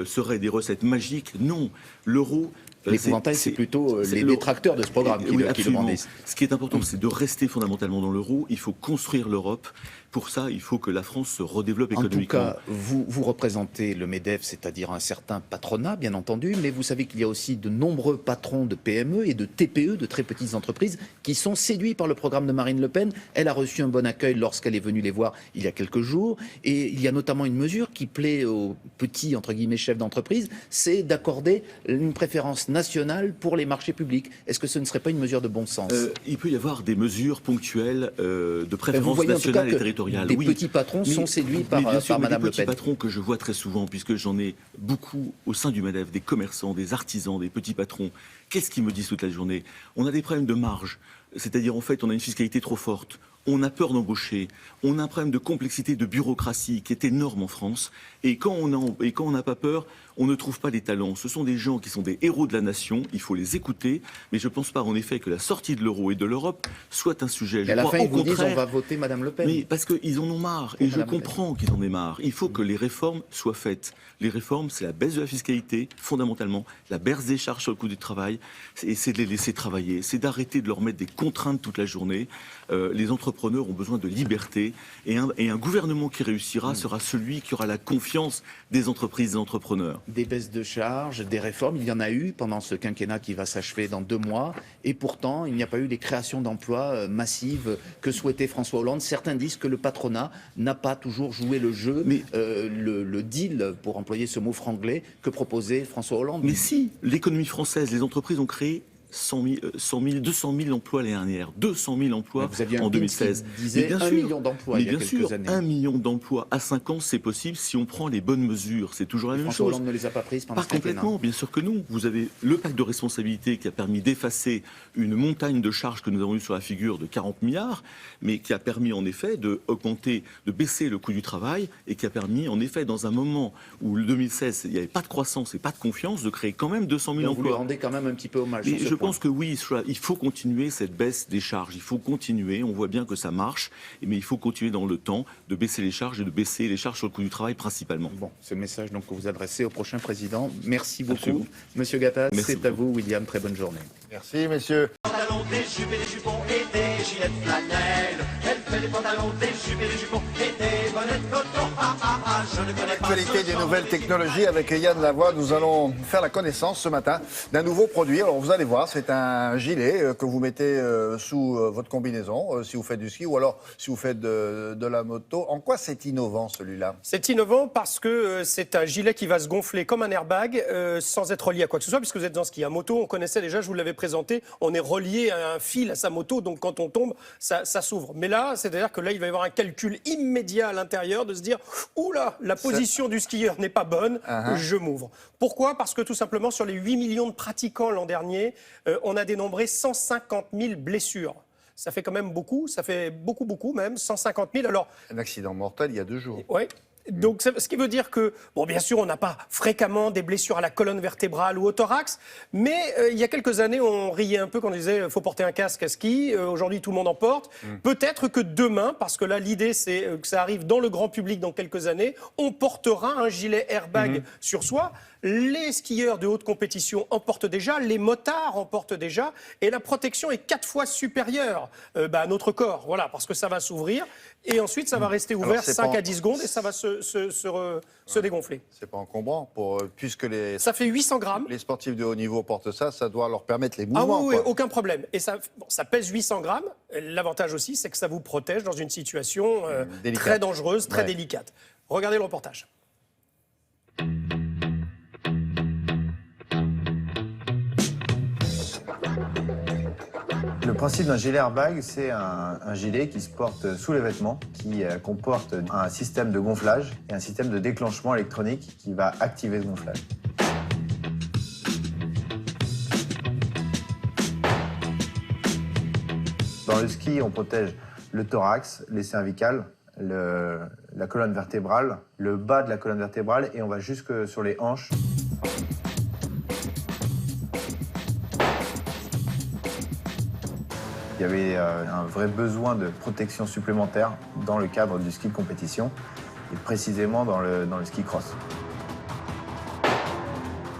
[SPEAKER 20] seraient des recettes magiques, non. L'euro
[SPEAKER 19] L'épouvantail, c'est plutôt les détracteurs de ce programme qui le brandissent.
[SPEAKER 20] Ce qui est important, c'est de rester fondamentalement dans l'euro. Il faut construire l'Europe. Pour ça, il faut que la France se redéveloppe économiquement.
[SPEAKER 19] En tout cas, vous représentez le MEDEF, c'est-à-dire un certain patronat, bien entendu, mais vous savez qu'il y a aussi de nombreux patrons de PME et de TPE, de très petites entreprises, qui sont séduits par le programme de Marine Le Pen. Elle a reçu un bon accueil lorsqu'elle est venue les voir il y a quelques jours. Et il y a notamment une mesure qui plaît aux petits, entre guillemets, chefs d'entreprise, c'est d'accorder une préférence nationale pour les marchés publics. Est-ce que ce ne serait pas une mesure de bon sens?
[SPEAKER 20] Il peut y avoir des mesures ponctuelles de préférence nationale et territoriale.
[SPEAKER 19] Des petits patrons sont séduits par Madame Le Pen.
[SPEAKER 20] Des petits patrons que je vois très souvent, puisque j'en ai beaucoup au sein du MEDEF, des commerçants, des artisans, des petits patrons. Qu'est-ce qu'ils me disent toute la journée? On a des problèmes de marge, c'est-à-dire en fait on a une fiscalité trop forte. On a peur d'embaucher, on a un problème de complexité, de bureaucratie qui est énorme en France. Et quand on n'a pas peur, on ne trouve pas des talents. Ce sont des gens qui sont des héros de la nation, il faut les écouter. Mais je ne pense pas en effet que la sortie de l'euro et de l'Europe soit un sujet.
[SPEAKER 19] Mais à la fin, ils vous disent on va voter Madame Le Pen.
[SPEAKER 20] Mais parce qu'ils en ont marre, et je comprends qu'ils en aient marre. Il faut que les réformes soient faites. Les réformes, c'est la baisse de la fiscalité, fondamentalement, la baisse des charges sur le coût du travail, et c'est de les laisser travailler, c'est d'arrêter de leur mettre des contraintes toute la journée. Les entrepreneurs ont besoin de liberté, et un gouvernement qui réussira sera celui qui aura la confiance des entreprises et des entrepreneurs.
[SPEAKER 19] Des baisses de charges, des réformes, il y en a eu pendant ce quinquennat qui va s'achever dans 2 mois, et pourtant il n'y a pas eu les créations d'emplois massives que souhaitait François Hollande. Certains disent que le patronat n'a pas toujours joué le jeu, le deal, pour employer ce mot franglais, que proposait François Hollande.
[SPEAKER 20] Mais si, l'économie française, les entreprises ont créé 200 000 emplois l'année dernière, 200 000 emplois en 2016.
[SPEAKER 19] Qui disait 1 million d'emplois il y a quelques années.
[SPEAKER 20] 1 million d'emplois à 5 ans, c'est possible si on prend les bonnes mesures. C'est toujours la même chose.
[SPEAKER 19] François Hollande ne les a pas prises pendant ce quinquennat.
[SPEAKER 20] Pas complètement, bien sûr que non. Vous avez le pacte de responsabilité qui a permis d'effacer une montagne de charges que nous avons eues sur la figure de 40 milliards, mais qui a permis en effet de baisser le coût du travail, et qui a permis en effet, dans un moment où le 2016, il n'y avait pas de croissance et pas de confiance, de créer quand même 200 000 emplois.
[SPEAKER 19] Vous lui rendez quand même un petit peu hommage.
[SPEAKER 20] Je pense que oui, il faut continuer cette baisse des charges. Il faut continuer, on voit bien que ça marche, mais il faut continuer dans le temps de baisser les charges et de baisser les charges sur le coût du travail principalement.
[SPEAKER 19] Bon, c'est le message donc, que vous adressez au prochain président. Merci beaucoup. Monsieur Gattaz, c'est à vous, William. Très bonne journée.
[SPEAKER 1] Merci, messieurs.
[SPEAKER 21] Pantalons, des jupes et des jupons et des gilets de flanelle. Elle fait des pantalons, des jupes et des jupons et des bonnets de coton. Je ne connais pas.
[SPEAKER 1] L'actualité des nouvelles technologies avec Yann Lavoie. Nous allons faire la connaissance ce matin d'un nouveau produit. Alors vous allez voir, c'est un gilet que vous mettez sous votre combinaison si vous faites du ski ou alors si vous faites de la moto. En quoi c'est innovant celui-là?
[SPEAKER 22] C'est innovant parce que c'est un gilet qui va se gonfler comme un airbag sans être relié à quoi que ce soit, puisque vous êtes dans ski. À moto, on connaissait déjà, je vous l'avais présenté, on est relié à un fil à sa moto, donc quand on tombe, ça s'ouvre. Mais là, c'est-à-dire que là, il va y avoir un calcul immédiat à l'intérieur de se dire « Oula, la position du skieur n'est pas bonne, je m'ouvre ». Pourquoi? Parce que tout simplement, sur les 8 millions de pratiquants l'an dernier, on a dénombré 150 000 blessures. Ça fait quand même beaucoup, ça fait beaucoup même, 150 000. Alors,
[SPEAKER 1] un accident mortel il y a 2 jours.
[SPEAKER 22] Oui. Donc, ce qui veut dire que, bon, bien sûr, on n'a pas fréquemment des blessures à la colonne vertébrale ou au thorax, mais il y a quelques années, on riait un peu quand on disait faut porter un casque à ski. Aujourd'hui, tout le monde en porte. Peut-être que demain, parce que là, l'idée, c'est que ça arrive dans le grand public dans quelques années, on portera un gilet airbag sur soi. Les skieurs de haute compétition en portent déjà, les motards en portent déjà, et la protection est 4 fois supérieure à notre corps, voilà, parce que ça va s'ouvrir, et ensuite ça va rester ouvert 5 à 10 secondes, et ça va se dégonfler.
[SPEAKER 1] C'est pas encombrant, puisque
[SPEAKER 22] ça fait 800 grammes.
[SPEAKER 1] Les sportifs de haut niveau portent ça, ça doit leur permettre les mouvements.
[SPEAKER 22] Ah oui, aucun problème. Et ça pèse 800 grammes. L'avantage aussi, c'est que ça vous protège dans une situation très dangereuse, très délicate. Regardez le reportage.
[SPEAKER 23] Le principe d'un gilet airbag, c'est un gilet qui se porte sous les vêtements, qui comporte un système de gonflage et un système de déclenchement électronique qui va activer ce gonflage. Dans le ski, on protège le thorax, les cervicales, la colonne vertébrale, le bas de la colonne vertébrale et on va jusque sur les hanches. Il y avait un vrai besoin de protection supplémentaire dans le cadre du ski de compétition et précisément dans le ski cross.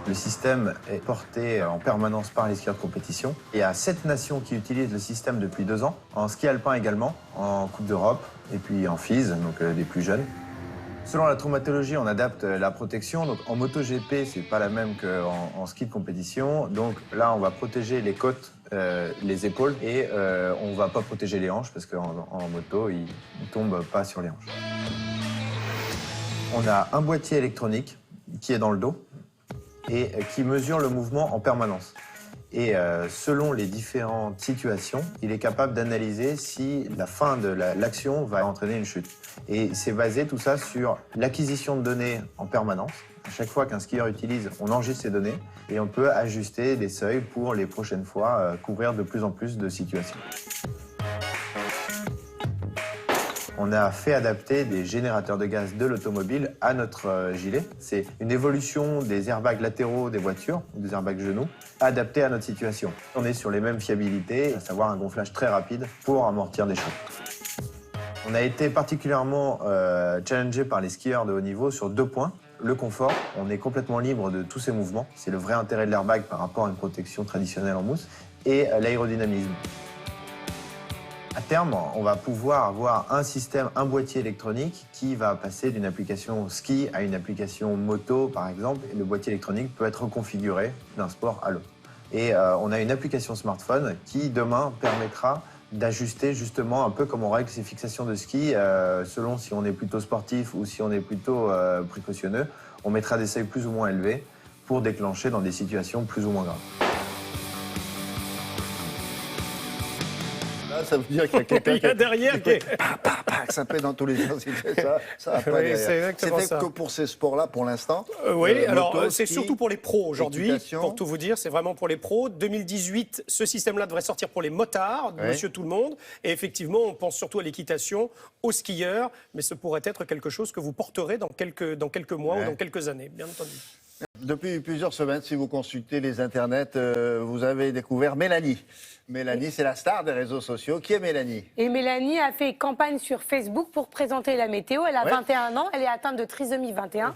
[SPEAKER 23] Le système est porté en permanence par les skieurs de compétition. Il y a 7 nations qui utilisent le système depuis 2 ans, en ski alpin également, en Coupe d'Europe et puis en FIS, donc les plus jeunes. Selon la traumatologie, on adapte la protection. Donc en MotoGP, c'est pas la même qu'en ski de compétition. Donc là, on va protéger les côtes, les épaules et on va pas protéger les hanches parce qu'en moto, il tombe pas sur les hanches. On a un boîtier électronique qui est dans le dos et qui mesure le mouvement en permanence. Et selon les différentes situations, il est capable d'analyser si la fin de l'action va entraîner une chute. Et c'est basé tout ça sur l'acquisition de données en permanence. À chaque fois qu'un skieur utilise, on enregistre ces données et on peut ajuster des seuils pour les prochaines fois couvrir de plus en plus de situations. On a fait adapter des générateurs de gaz de l'automobile à notre gilet. C'est une évolution des airbags latéraux des voitures, ou des airbags genoux, adaptés à notre situation. On est sur les mêmes fiabilités, à savoir un gonflage très rapide pour amortir des chocs. On a été particulièrement challengé par les skieurs de haut niveau sur 2 points. Le confort, on est complètement libre de tous ces mouvements. C'est le vrai intérêt de l'airbag par rapport à une protection traditionnelle en mousse. Et l'aérodynamisme. À terme, on va pouvoir avoir un système, un boîtier électronique qui va passer d'une application ski à une application moto, par exemple. Et le boîtier électronique peut être reconfiguré d'un sport à l'autre. Et on a une application smartphone qui, demain, permettra d'ajuster justement un peu comme on règle ses fixations de ski, selon si on est plutôt sportif ou si on est plutôt précautionneux. On mettra des seuils plus ou moins élevés pour déclencher dans des situations plus ou moins graves.
[SPEAKER 1] Ça veut dire qu'il y a quelqu'un
[SPEAKER 22] qui est derrière qui
[SPEAKER 1] ça pète dans tous les sens. Ça va pas derrière. C'est fait que pour ces sports-là, pour l'instant.
[SPEAKER 22] Oui, alors c'est surtout pour les pros aujourd'hui. Pour tout vous dire, c'est vraiment pour les pros. 2018, ce système-là devrait sortir pour les motards, monsieur tout le monde. Et effectivement, on pense surtout à l'équitation, aux skieurs. Mais ce pourrait être quelque chose que vous porterez dans quelques mois ou dans quelques années, bien entendu.
[SPEAKER 1] Depuis plusieurs semaines, si vous consultez les internets, vous avez découvert Mélanie. Mélanie, c'est la star des réseaux sociaux. Qui est Mélanie?
[SPEAKER 17] Et Mélanie a fait campagne sur Facebook pour présenter la météo. Elle a 21 ans, elle est atteinte de trisomie 21.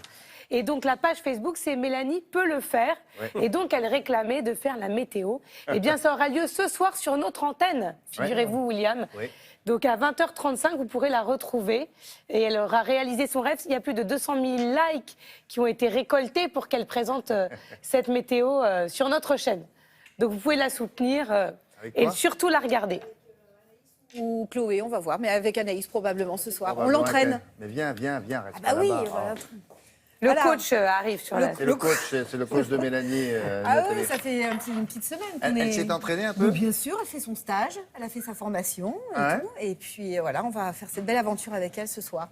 [SPEAKER 17] Et donc la page Facebook, c'est Mélanie peut le faire. Et donc elle réclamait de faire la météo. Eh bien, ça aura lieu ce soir sur notre antenne, figurez-vous, William. Donc à 20h35, vous pourrez la retrouver. Et elle aura réalisé son rêve. Il y a plus de 200 000 likes qui ont été récoltés pour qu'elle présente cette météo sur notre chaîne. Donc vous pouvez la soutenir et surtout la regarder.
[SPEAKER 3] Ou Chloé, on va voir, mais avec Anaïs probablement ce soir. On l'entraîne.
[SPEAKER 1] Mais viens, reste
[SPEAKER 3] ah bah oui,
[SPEAKER 1] là-bas.
[SPEAKER 17] Le coach arrive sur la...
[SPEAKER 1] Le coach, c'est le coach de Mélanie.
[SPEAKER 3] Ah oui, ça fait une petite semaine.
[SPEAKER 1] Elle s'est entraînée un peu?
[SPEAKER 3] Bien sûr, elle fait son stage, elle a fait sa formation et tout. Et puis voilà, on va faire cette belle aventure avec elle ce soir.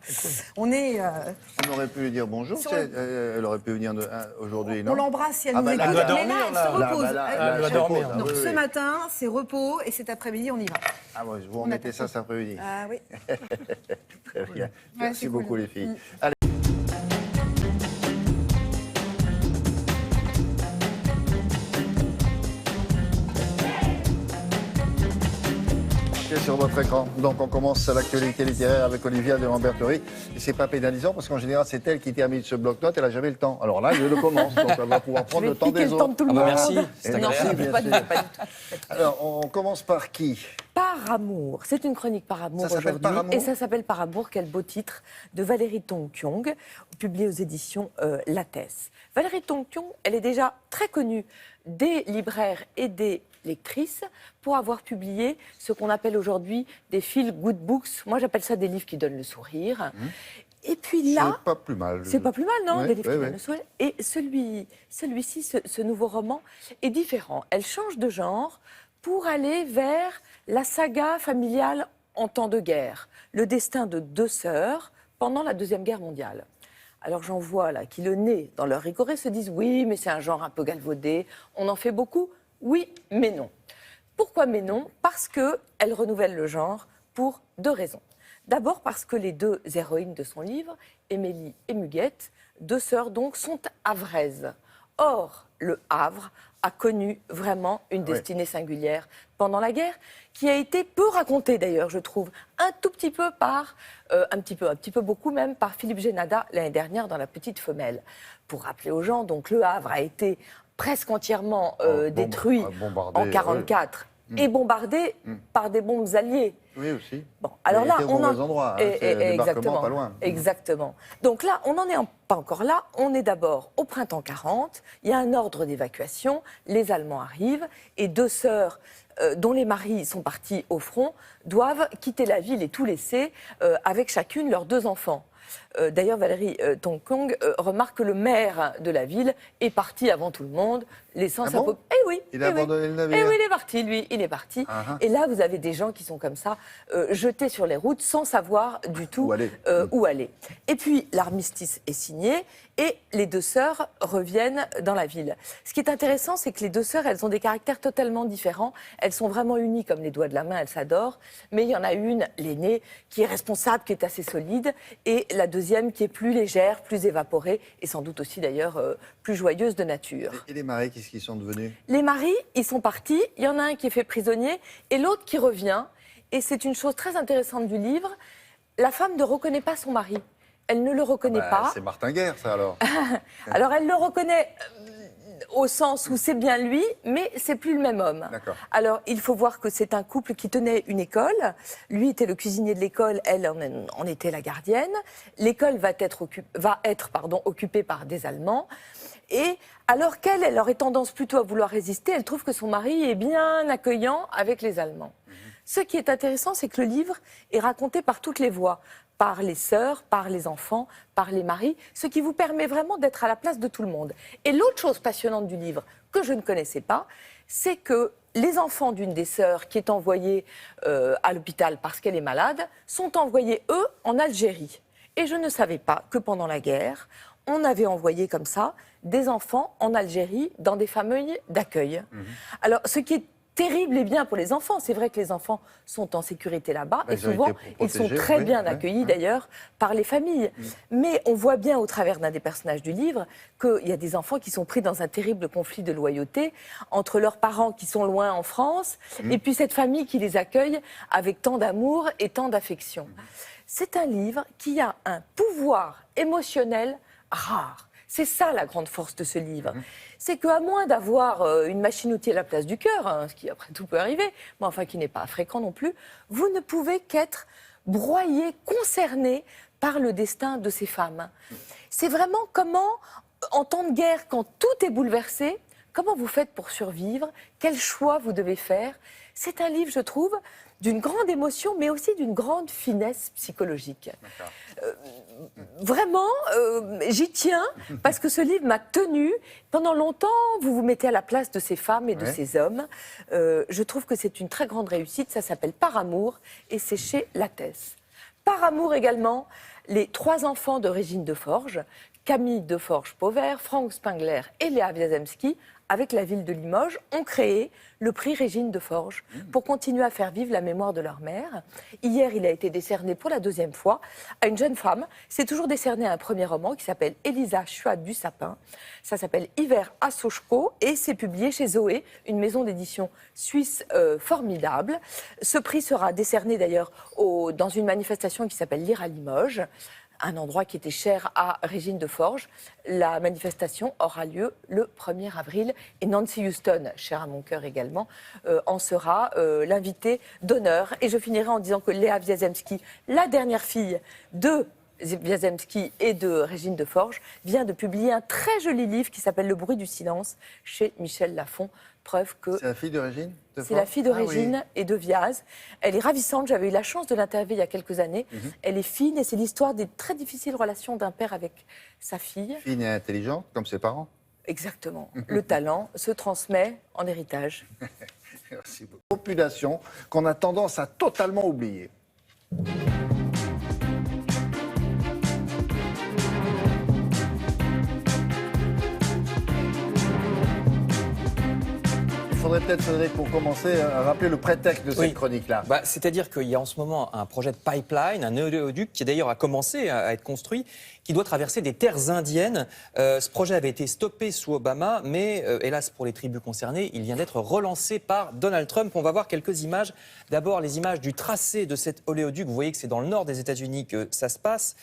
[SPEAKER 3] On est...
[SPEAKER 1] On aurait pu lui dire bonjour, elle aurait pu venir aujourd'hui, non?
[SPEAKER 3] On l'embrasse si elle nous écoute.
[SPEAKER 22] Elle doit dormir,
[SPEAKER 3] mais là, elle se repose.
[SPEAKER 22] Elle doit dormir.
[SPEAKER 3] Donc ce matin, c'est repos et cet après-midi, on y va.
[SPEAKER 1] Ah bon, vous remettez ça cet après-midi.
[SPEAKER 3] Ah oui.
[SPEAKER 1] Très bien. Merci beaucoup les filles. Allez. Sur votre écran. Donc on commence l'actualité littéraire avec Olivia de Lamberterie. Et c'est pas pénalisant parce qu'en général c'est elle qui termine ce bloc-notes, elle a jamais le temps. Alors là, je le commence, donc elle va pouvoir prendre le temps des autres.
[SPEAKER 11] De tout le monde.
[SPEAKER 14] Merci, c'est
[SPEAKER 1] agréable.
[SPEAKER 3] Pas du tout.
[SPEAKER 1] Alors on commence par qui?
[SPEAKER 4] Par amour. C'est une chronique par amour aujourd'hui. Et ça s'appelle Par amour, quel beau titre, de Valérie Tong-Kyung, publié aux éditions Lattès. Valérie Tong-Kyung, elle est déjà très connue des libraires et des lectrices pour avoir publié ce qu'on appelle aujourd'hui des feel good books. Moi, j'appelle ça des livres qui donnent le sourire. Et puis là...
[SPEAKER 1] C'est pas plus mal.
[SPEAKER 4] C'est pas plus mal, non? Des livres qui donnent le sourire. Et celui-ci, ce nouveau roman, est différent. Elle change de genre pour aller vers la saga familiale en temps de guerre. Le destin de 2 sœurs pendant la Deuxième Guerre mondiale. Alors j'en vois là qui, le nez dans leur rigoré, se disent « Oui, mais c'est un genre un peu galvaudé, on en fait beaucoup ». Oui, mais non. Pourquoi mais non? Parce qu'elle renouvelle le genre pour 2 raisons. D'abord parce que les 2 héroïnes de son livre, Émilie et Muguette, 2 sœurs donc, sont havraises. Or, le Havre a connu vraiment une destinée singulière pendant la guerre, qui a été peu racontée d'ailleurs, je trouve, un tout petit peu par, un petit peu beaucoup même, par Philippe Génada l'année dernière dans La Petite Femelle. Pour rappeler aux gens, donc le Havre a été presque entièrement détruit en 1944 et bombardé par des bombes alliées.
[SPEAKER 1] Oui, aussi.
[SPEAKER 4] Bon, alors là,
[SPEAKER 1] on en endroit,
[SPEAKER 4] exactement,
[SPEAKER 1] pas loin.
[SPEAKER 4] Exactement. Donc là, on n'en est pas encore là. On est d'abord au printemps 40. Il y a un ordre d'évacuation. Les Allemands arrivent et 2 sœurs dont les maris sont partis au front doivent quitter la ville et tout laisser avec chacune leurs 2 enfants. D'ailleurs, Valérie Tongkong remarque que le maire de la ville est parti avant tout le monde, laissant sa population. Eh oui,
[SPEAKER 1] il a abandonné le navire.
[SPEAKER 4] Eh oui, il est parti, lui, il est parti. Et là, vous avez des gens qui sont comme ça, jetés sur les routes, sans savoir du tout où aller. Et puis, l'armistice est signé, et les 2 sœurs reviennent dans la ville. Ce qui est intéressant, c'est que les 2 sœurs, elles ont des caractères totalement différents. Elles sont vraiment unies comme les doigts de la main, elles s'adorent. Mais il y en a une, l'aînée, qui est responsable, qui est assez solide, et la deuxième qui est plus légère, plus évaporée, et sans doute aussi d'ailleurs plus joyeuse de nature.
[SPEAKER 1] Et les maris, qu'est-ce qu'ils sont devenus?
[SPEAKER 4] Les maris, ils sont partis. Il y en a un qui est fait prisonnier et l'autre qui revient. Et c'est une chose très intéressante du livre. La femme ne reconnaît pas son mari. Elle ne le reconnaît pas.
[SPEAKER 1] C'est Martin Guerre, ça, alors.
[SPEAKER 4] Alors, elle le reconnaît au sens où c'est bien lui, mais c'est plus le même homme. Alors, il faut voir que c'est un couple qui tenait une école. Lui était le cuisinier de l'école, elle en était la gardienne. L'école va être occupée par des Allemands. Et alors qu'elle aurait tendance plutôt à vouloir résister, elle trouve que son mari est bien accueillant avec les Allemands. Ce qui est intéressant, c'est que le livre est raconté par toutes les voix, par les sœurs, par les enfants, par les maris, ce qui vous permet vraiment d'être à la place de tout le monde. Et l'autre chose passionnante du livre, que je ne connaissais pas, c'est que les enfants d'une des sœurs qui est envoyée à l'hôpital parce qu'elle est malade, sont envoyés, eux, en Algérie. Et je ne savais pas que pendant la guerre, on avait envoyé comme ça des enfants en Algérie dans des familles d'accueil. Alors, ce qui est terrible et bien pour les enfants, c'est vrai que les enfants sont en sécurité là-bas et souvent, ils sont très bien accueillis d'ailleurs par les familles. Mais on voit bien au travers d'un des personnages du livre qu'il y a des enfants qui sont pris dans un terrible conflit de loyauté entre leurs parents qui sont loin en France et puis cette famille qui les accueille avec tant d'amour et tant d'affection. C'est un livre qui a un pouvoir émotionnel rare. C'est ça la grande force de ce livre. C'est qu'à moins d'avoir une machine-outil à la place du cœur, ce qui après tout peut arriver, mais enfin qui n'est pas fréquent non plus, vous ne pouvez qu'être broyé, concerné par le destin de ces femmes. C'est vraiment comment, en temps de guerre, quand tout est bouleversé, comment vous faites pour survivre, quel choix vous devez faire. C'est un livre, je trouve, d'une grande émotion, mais aussi d'une grande finesse psychologique. Vraiment, j'y tiens, parce que ce livre m'a tenue. Pendant longtemps, vous vous mettez à la place de ces femmes et de ces hommes. Je trouve que c'est une très grande réussite. Ça s'appelle Par amour, et c'est chez Lattès. Par amour également, les 3 enfants de Régine Deforges, Camille Deforges-Pauvert, Franck Spengler et Léa Wiazemski, avec la ville de Limoges, ont créé le prix Régine Deforges pour continuer à faire vivre la mémoire de leur mère. Hier, il a été décerné pour la 2e fois à une jeune femme. C'est toujours décerné à un premier roman qui s'appelle Elisa Chouat du Sapin. Ça s'appelle Hiver à Sochaux et c'est publié chez Zoé, une maison d'édition suisse formidable. Ce prix sera décerné d'ailleurs dans une manifestation qui s'appelle Lire à Limoges, un endroit qui était cher à Régine Deforges. La manifestation aura lieu le 1er avril et Nancy Houston, chère à mon cœur également, en sera l'invitée d'honneur. Et je finirai en disant que Léa Wiazemski, la dernière fille de Wiazemski et de Régine Deforges, vient de publier un très joli livre qui s'appelle Le bruit du silence chez Michel Lafon. Preuve que...
[SPEAKER 1] C'est la fille de Régine Deforges ?
[SPEAKER 4] C'est la fille de Régine et de Viaz. Elle est ravissante, j'avais eu la chance de l'interviewer il y a quelques années. Elle est fine et c'est l'histoire des très difficiles relations d'un père avec sa fille.
[SPEAKER 1] Fine et intelligente, comme ses parents ?
[SPEAKER 4] Exactement. Le talent se transmet en héritage.
[SPEAKER 1] Merci beaucoup. Population qu'on a tendance à totalement oublier. faudrait peut-être, Frédéric, pour commencer, rappeler le prétexte de cette chronique-là.
[SPEAKER 5] C'est-à-dire qu'il y a en ce moment un projet de pipeline, un oléoduc qui d'ailleurs a commencé à être construit, qui doit traverser des terres indiennes. Ce projet avait été stoppé sous Obama, mais hélas pour les tribus concernées, il vient d'être relancé par Donald Trump. On va voir quelques images. D'abord, les images du tracé de cet oléoduc. Vous voyez que c'est dans le nord des États-Unis que ça se passe.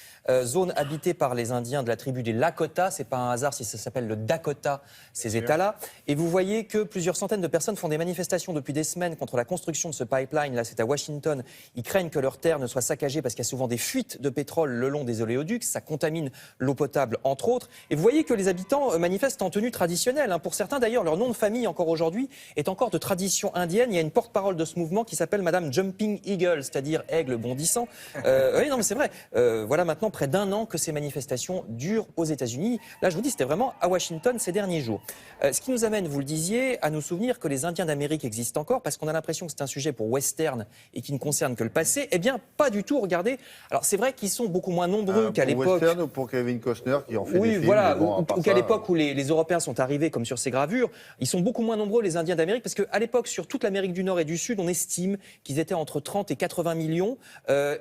[SPEAKER 5] Zone habitée par les Indiens de la tribu des Lakota. C'est pas un hasard si ça s'appelle le Dakota, ces États-là. Et vous voyez que plusieurs centaines de personnes font des manifestations depuis des semaines contre la construction de ce pipeline. Là, c'est à Washington. Ils craignent que leurs terres ne soient saccagées parce qu'il y a souvent des fuites de pétrole le long des oléoducs. Ça contamine l'eau potable, entre autres. Et vous voyez que les habitants manifestent en tenue traditionnelle. Pour certains, d'ailleurs, leur nom de famille, encore aujourd'hui, est encore de tradition indienne. Il y a une porte-parole de ce mouvement qui s'appelle Madame Jumping Eagle, c'est-à-dire aigle bondissant. Oui, non, mais c'est vrai. Voilà maintenant près d'un an que ces manifestations durent aux États-Unis. Là, je vous dis, c'était vraiment à Washington ces derniers jours. Ce qui nous amène, vous le disiez, à nous souvenir que les Indiens d'Amérique existent encore, parce qu'on a l'impression que c'est un sujet pour western et qui ne concerne que le passé. Eh bien, pas du tout. Regardez. Alors, c'est vrai qu'ils sont beaucoup moins nombreux qu'à l'époque.
[SPEAKER 1] Western ou pour Kevin Costner qui en fait des films.
[SPEAKER 5] Voilà.
[SPEAKER 1] Bon,
[SPEAKER 5] ou qu'à l'époque où les Européens sont arrivés, comme sur ces gravures, ils sont beaucoup moins nombreux, les Indiens d'Amérique, parce qu'à l'époque, sur toute l'Amérique du Nord et du Sud, on estime qu'ils étaient entre 30 et 80 millions.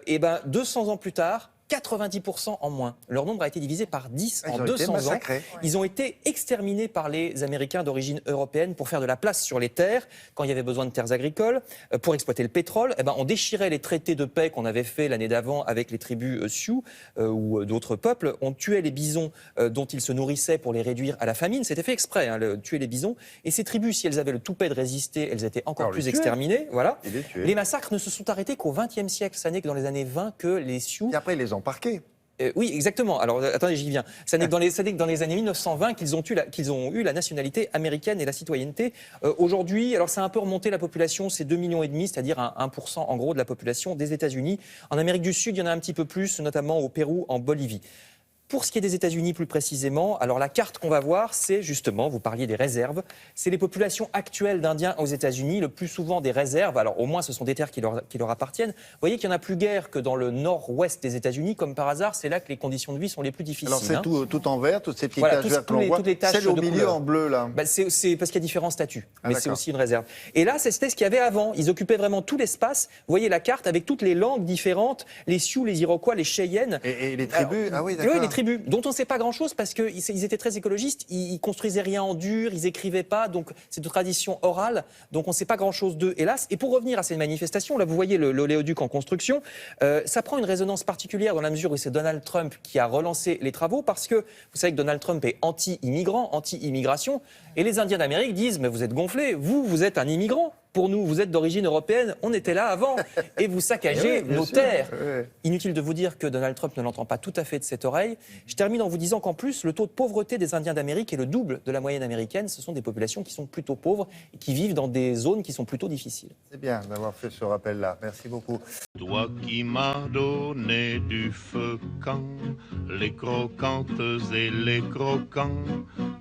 [SPEAKER 5] Et 200 ans plus tard, 90% en moins. Leur nombre a été divisé par 10 en 200 ans. Ils ont été exterminés par les Américains d'origine européenne pour faire de la place sur les terres, quand il y avait besoin de terres agricoles, pour exploiter le pétrole. On déchirait les traités de paix qu'on avait fait l'année d'avant avec les tribus Sioux ou d'autres peuples. On tuait les bisons dont ils se nourrissaient pour les réduire à la famine. C'était fait exprès, tuer les bisons. Et ces tribus, si elles avaient le toupet de résister, elles étaient encore plus exterminées. Voilà. Les massacres ne se sont arrêtés qu'au XXe siècle. Ça n'est que dans les années 20 que les Sioux...
[SPEAKER 1] Et après, ils les ont parqués.
[SPEAKER 5] Oui, exactement. Alors, attendez, j'y viens. Ça n'est que dans les années 1920 qu'ils ont eu la nationalité américaine et la citoyenneté. Aujourd'hui, alors ça a un peu remonté la population, c'est 2,5 millions, c'est-à-dire 1% en gros de la population des États-Unis. En Amérique du Sud, il y en a un petit peu plus, notamment au Pérou, en Bolivie. Pour ce qui est des États-Unis plus précisément, alors la carte qu'on va voir, c'est justement, vous parliez des réserves, c'est les populations actuelles d'Indiens aux États-Unis, le plus souvent des réserves, alors au moins ce sont des terres qui leur appartiennent. Vous voyez qu'il n'y en a plus guère que dans le nord-ouest des États-Unis, comme par hasard, c'est là que les conditions de vie sont les plus difficiles.
[SPEAKER 1] Alors c'est tout en vert, toutes ces petites taches vertes qu'on voit, celle au milieu en bleu là.
[SPEAKER 5] C'est parce qu'il y a différents statuts, mais c'est aussi une réserve. Et là, c'était ce qu'il y avait avant, ils occupaient vraiment tout l'espace, vous voyez la carte avec toutes les langues différentes, les Sioux, les Iroquois, les Cheyennes.
[SPEAKER 1] Et les tribus, ah oui d'accord.
[SPEAKER 5] Oui, les tribus, dont on ne sait pas grand-chose parce qu'ils étaient très écologistes, ils construisaient rien en dur, ils écrivaient pas, donc c'est de tradition orale, donc on ne sait pas grand-chose d'eux, hélas. Et pour revenir à ces manifestations, là vous voyez l'oléoduc en construction, ça prend une résonance particulière dans la mesure où c'est Donald Trump qui a relancé les travaux, parce que vous savez que Donald Trump est anti-immigrant, anti-immigration, et les Indiens d'Amérique disent « mais vous êtes gonflés, vous êtes un immigrant ». Pour nous, vous êtes d'origine européenne, on était là avant, et vous saccagez nos terres. Inutile de vous dire que Donald Trump ne l'entend pas tout à fait de cette oreille. Je termine en vous disant qu'en plus, le taux de pauvreté des Indiens d'Amérique est le double de la moyenne américaine. Ce sont des populations qui sont plutôt pauvres et qui vivent dans des zones qui sont plutôt difficiles.
[SPEAKER 1] C'est bien d'avoir fait ce rappel-là. Merci beaucoup.
[SPEAKER 21] Toi qui m'as donné du feu quand les croquantes et les croquants,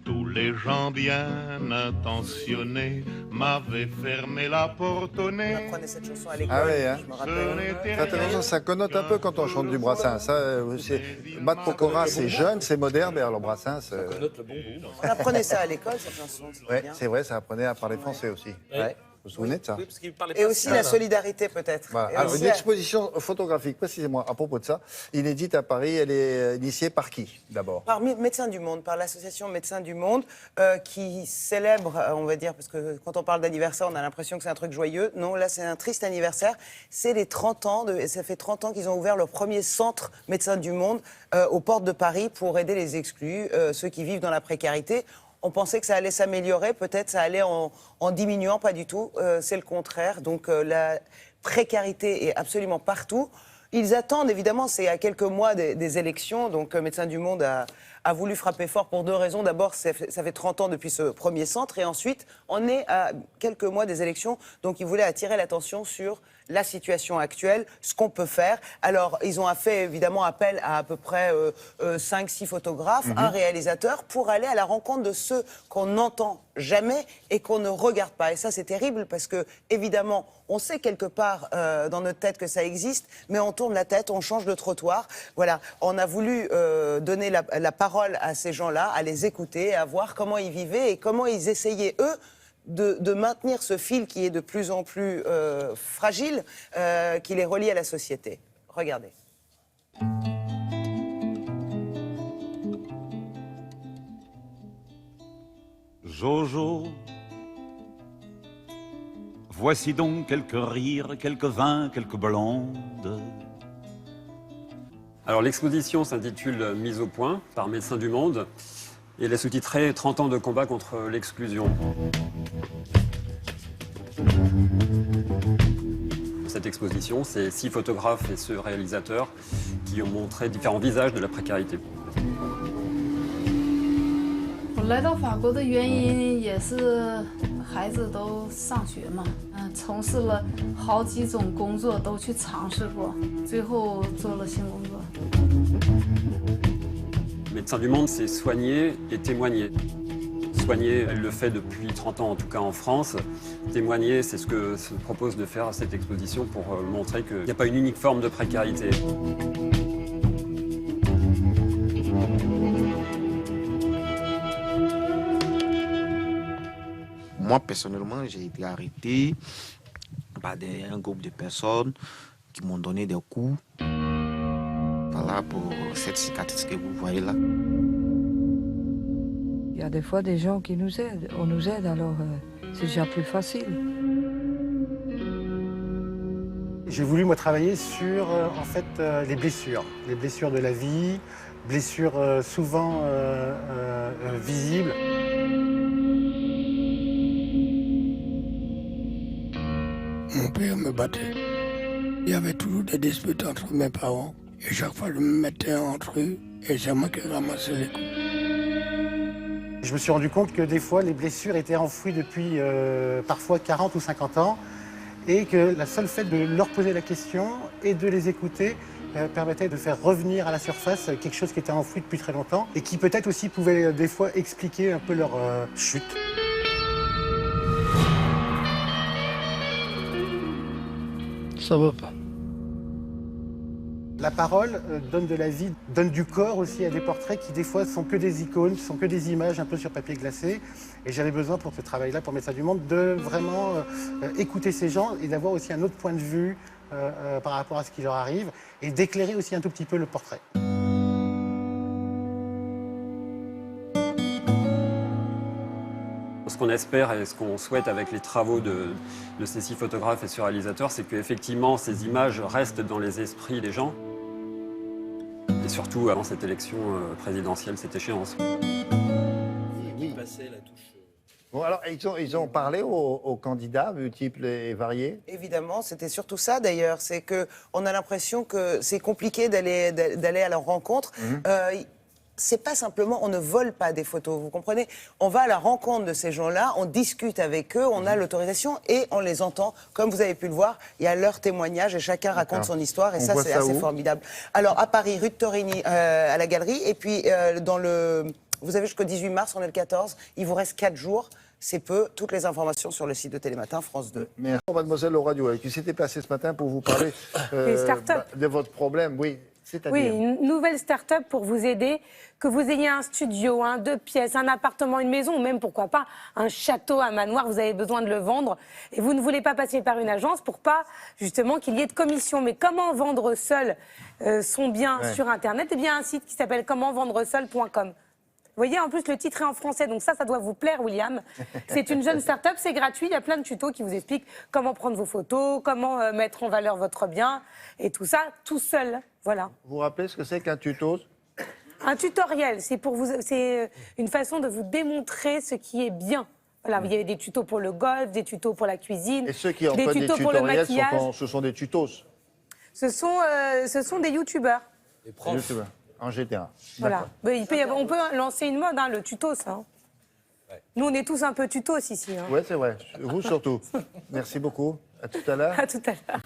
[SPEAKER 21] tous les gens bien intentionnés m'avaient fermé la porte au nez.
[SPEAKER 6] On apprenait cette chanson à l'école.
[SPEAKER 1] Ah oui,
[SPEAKER 6] je me rappelle.
[SPEAKER 1] Attention, ça connote un peu quand on chante du Brassens. Matt Pokora, c'est jeune, c'est moderne, mais alors Brassens... Ça
[SPEAKER 6] connote le bon goût. On apprenait ça à l'école, cette chanson.
[SPEAKER 1] Oui, c'est vrai, ça apprenait à parler français aussi.
[SPEAKER 6] Ouais.
[SPEAKER 1] Vous vous souvenez de ça?
[SPEAKER 6] Et aussi la solidarité, peut-être.
[SPEAKER 1] Voilà. Alors, une exposition photographique, précisément à propos de ça, inédite à Paris, elle est initiée par qui, d'abord?
[SPEAKER 6] Par Médecins du Monde, par l'association Médecins du Monde, qui célèbre, on va dire, parce que quand on parle d'anniversaire, on a l'impression que c'est un truc joyeux. Non, là, c'est un triste anniversaire. C'est les 30 ans, ça fait 30 ans qu'ils ont ouvert leur premier centre Médecins du Monde aux portes de Paris pour aider les exclus, ceux qui vivent dans la précarité. On pensait que ça allait s'améliorer, peut-être ça allait en diminuant, pas du tout, c'est le contraire. Donc la précarité est absolument partout. Ils attendent, évidemment, c'est à quelques mois des élections, donc Médecins du Monde a voulu frapper fort pour deux raisons. D'abord, ça fait 30 ans depuis ce premier centre, et ensuite, on est à quelques mois des élections, donc ils voulaient attirer l'attention sur la situation actuelle, ce qu'on peut faire. Alors, ils ont fait évidemment appel à peu près 5-6 photographes, un réalisateur, pour aller à la rencontre de ceux qu'on n'entend jamais et qu'on ne regarde pas. Et ça, c'est terrible parce que, évidemment, on sait quelque part dans notre tête que ça existe, mais on tourne la tête, on change de trottoir. Voilà, on a voulu donner la parole à ces gens-là, à les écouter, à voir comment ils vivaient et comment ils essayaient, eux, de maintenir ce fil qui est de plus en plus fragile, qui les relie à la société. Regardez.
[SPEAKER 2] Jojo, voici donc quelques rires, quelques vins, quelques blondes.
[SPEAKER 7] Alors l'exposition s'intitule Mise au point par Médecins du Monde et elle est sous-titrée 30 ans de combat contre l'exclusion. Cette exposition, c'est 6 photographes et ce réalisateur qui ont montré différents visages de la précarité.
[SPEAKER 8] 我来到法国的原因也是孩子都上学嘛，从事了好几种工作都去尝试过，最后做了性工作。
[SPEAKER 7] Médecins du Monde, c'est soigner et témoigner. Soigner, elle le fait depuis 30 ans, en tout cas en France. Témoigner, c'est ce que se propose de faire cette exposition pour montrer qu'il n'y a pas une unique forme de précarité.
[SPEAKER 24] Moi, personnellement, j'ai été arrêté par un groupe de personnes qui m'ont donné des coups. Voilà pour cette cicatrice que vous voyez là.
[SPEAKER 25] Il y a des fois des gens qui nous aident. On nous aide, alors c'est déjà plus facile.
[SPEAKER 26] J'ai voulu, moi, travailler sur, en fait, les blessures de la vie, blessures souvent visibles.
[SPEAKER 27] Mon père me battait. Il y avait toujours des disputes entre mes parents. Et chaque fois, je me mettais entre eux et c'est moi qui ramassais les coups.
[SPEAKER 26] Je me suis rendu compte que des fois, les blessures étaient enfouies depuis parfois 40 ou 50 ans et que la seule fait de leur poser la question et de les écouter permettait de faire revenir à la surface quelque chose qui était enfoui depuis très longtemps et qui peut-être aussi pouvait des fois expliquer un peu leur chute.
[SPEAKER 27] Ça va pas.
[SPEAKER 26] La parole donne de la vie, donne du corps aussi à des portraits qui des fois sont que des icônes, sont que des images un peu sur papier glacé. Et j'avais besoin pour ce travail-là, pour Médecins du Monde, de vraiment écouter ces gens et d'avoir aussi un autre point de vue par rapport à ce qui leur arrive et d'éclairer aussi un tout petit peu le portrait.
[SPEAKER 7] Ce qu'on espère et ce qu'on souhaite avec les travaux de ces 6 photographes et ce réalisateur, c'est qu'effectivement ces images restent dans les esprits des gens. Et surtout avant cette élection présidentielle, cette échéance.
[SPEAKER 1] Oui. Bon, alors, ils ont parlé aux candidats multiples et variés?
[SPEAKER 6] Évidemment, c'était surtout ça d'ailleurs. C'est qu'on a l'impression que c'est compliqué d'aller à leur rencontre. C'est pas simplement, on ne vole pas des photos, vous comprenez? On va à la rencontre de ces gens-là, on discute avec eux, on a l'autorisation et on les entend. Comme vous avez pu le voir, il y a leur témoignage et chacun raconte son histoire et ça, c'est assez formidable. Alors, à Paris, rue de Torigny, à la galerie, et puis vous avez jusqu'au 18 mars, on est le 14, il vous reste 4 jours. C'est peu. Toutes les informations sur le site de Télématin, France 2.
[SPEAKER 1] Merci, mademoiselle Laura Douay, qui s'est déplacée ce matin pour vous parler de votre problème. Oui.
[SPEAKER 17] Oui, une nouvelle start-up pour vous aider, que vous ayez un studio, 2 pièces, un appartement, une maison, ou même, pourquoi pas, un château, un manoir, vous avez besoin de le vendre, et vous ne voulez pas passer par une agence pour pas, justement, qu'il y ait de commission. Mais comment vendre seul son bien sur Internet? Eh bien, un site qui s'appelle commentvendreseul.com. Vous voyez, en plus, le titre est en français, donc ça doit vous plaire, William. C'est une jeune start-up, c'est gratuit, il y a plein de tutos qui vous expliquent comment prendre vos photos, comment mettre en valeur votre bien, et tout ça, tout seul, voilà.
[SPEAKER 1] Vous vous rappelez ce que c'est qu'un tuto?
[SPEAKER 17] Un tutoriel, c'est une façon de vous démontrer ce qui est bien. Voilà, il y a des tutos pour le golf, des tutos pour la cuisine,
[SPEAKER 1] et ceux qui ont
[SPEAKER 17] des
[SPEAKER 1] fait
[SPEAKER 17] tutos
[SPEAKER 1] des
[SPEAKER 17] pour le
[SPEAKER 1] tutoriels,
[SPEAKER 17] maquillage.
[SPEAKER 1] ce sont des tutos?
[SPEAKER 17] Ce sont des youtubeurs.
[SPEAKER 1] Des profs. En GTA.
[SPEAKER 17] Voilà. On peut lancer une mode, le tuto, ça. Nous, on est tous un peu tutos ici.
[SPEAKER 1] Oui, c'est vrai. Vous surtout. Merci beaucoup. À tout à l'heure.
[SPEAKER 17] À tout à l'heure.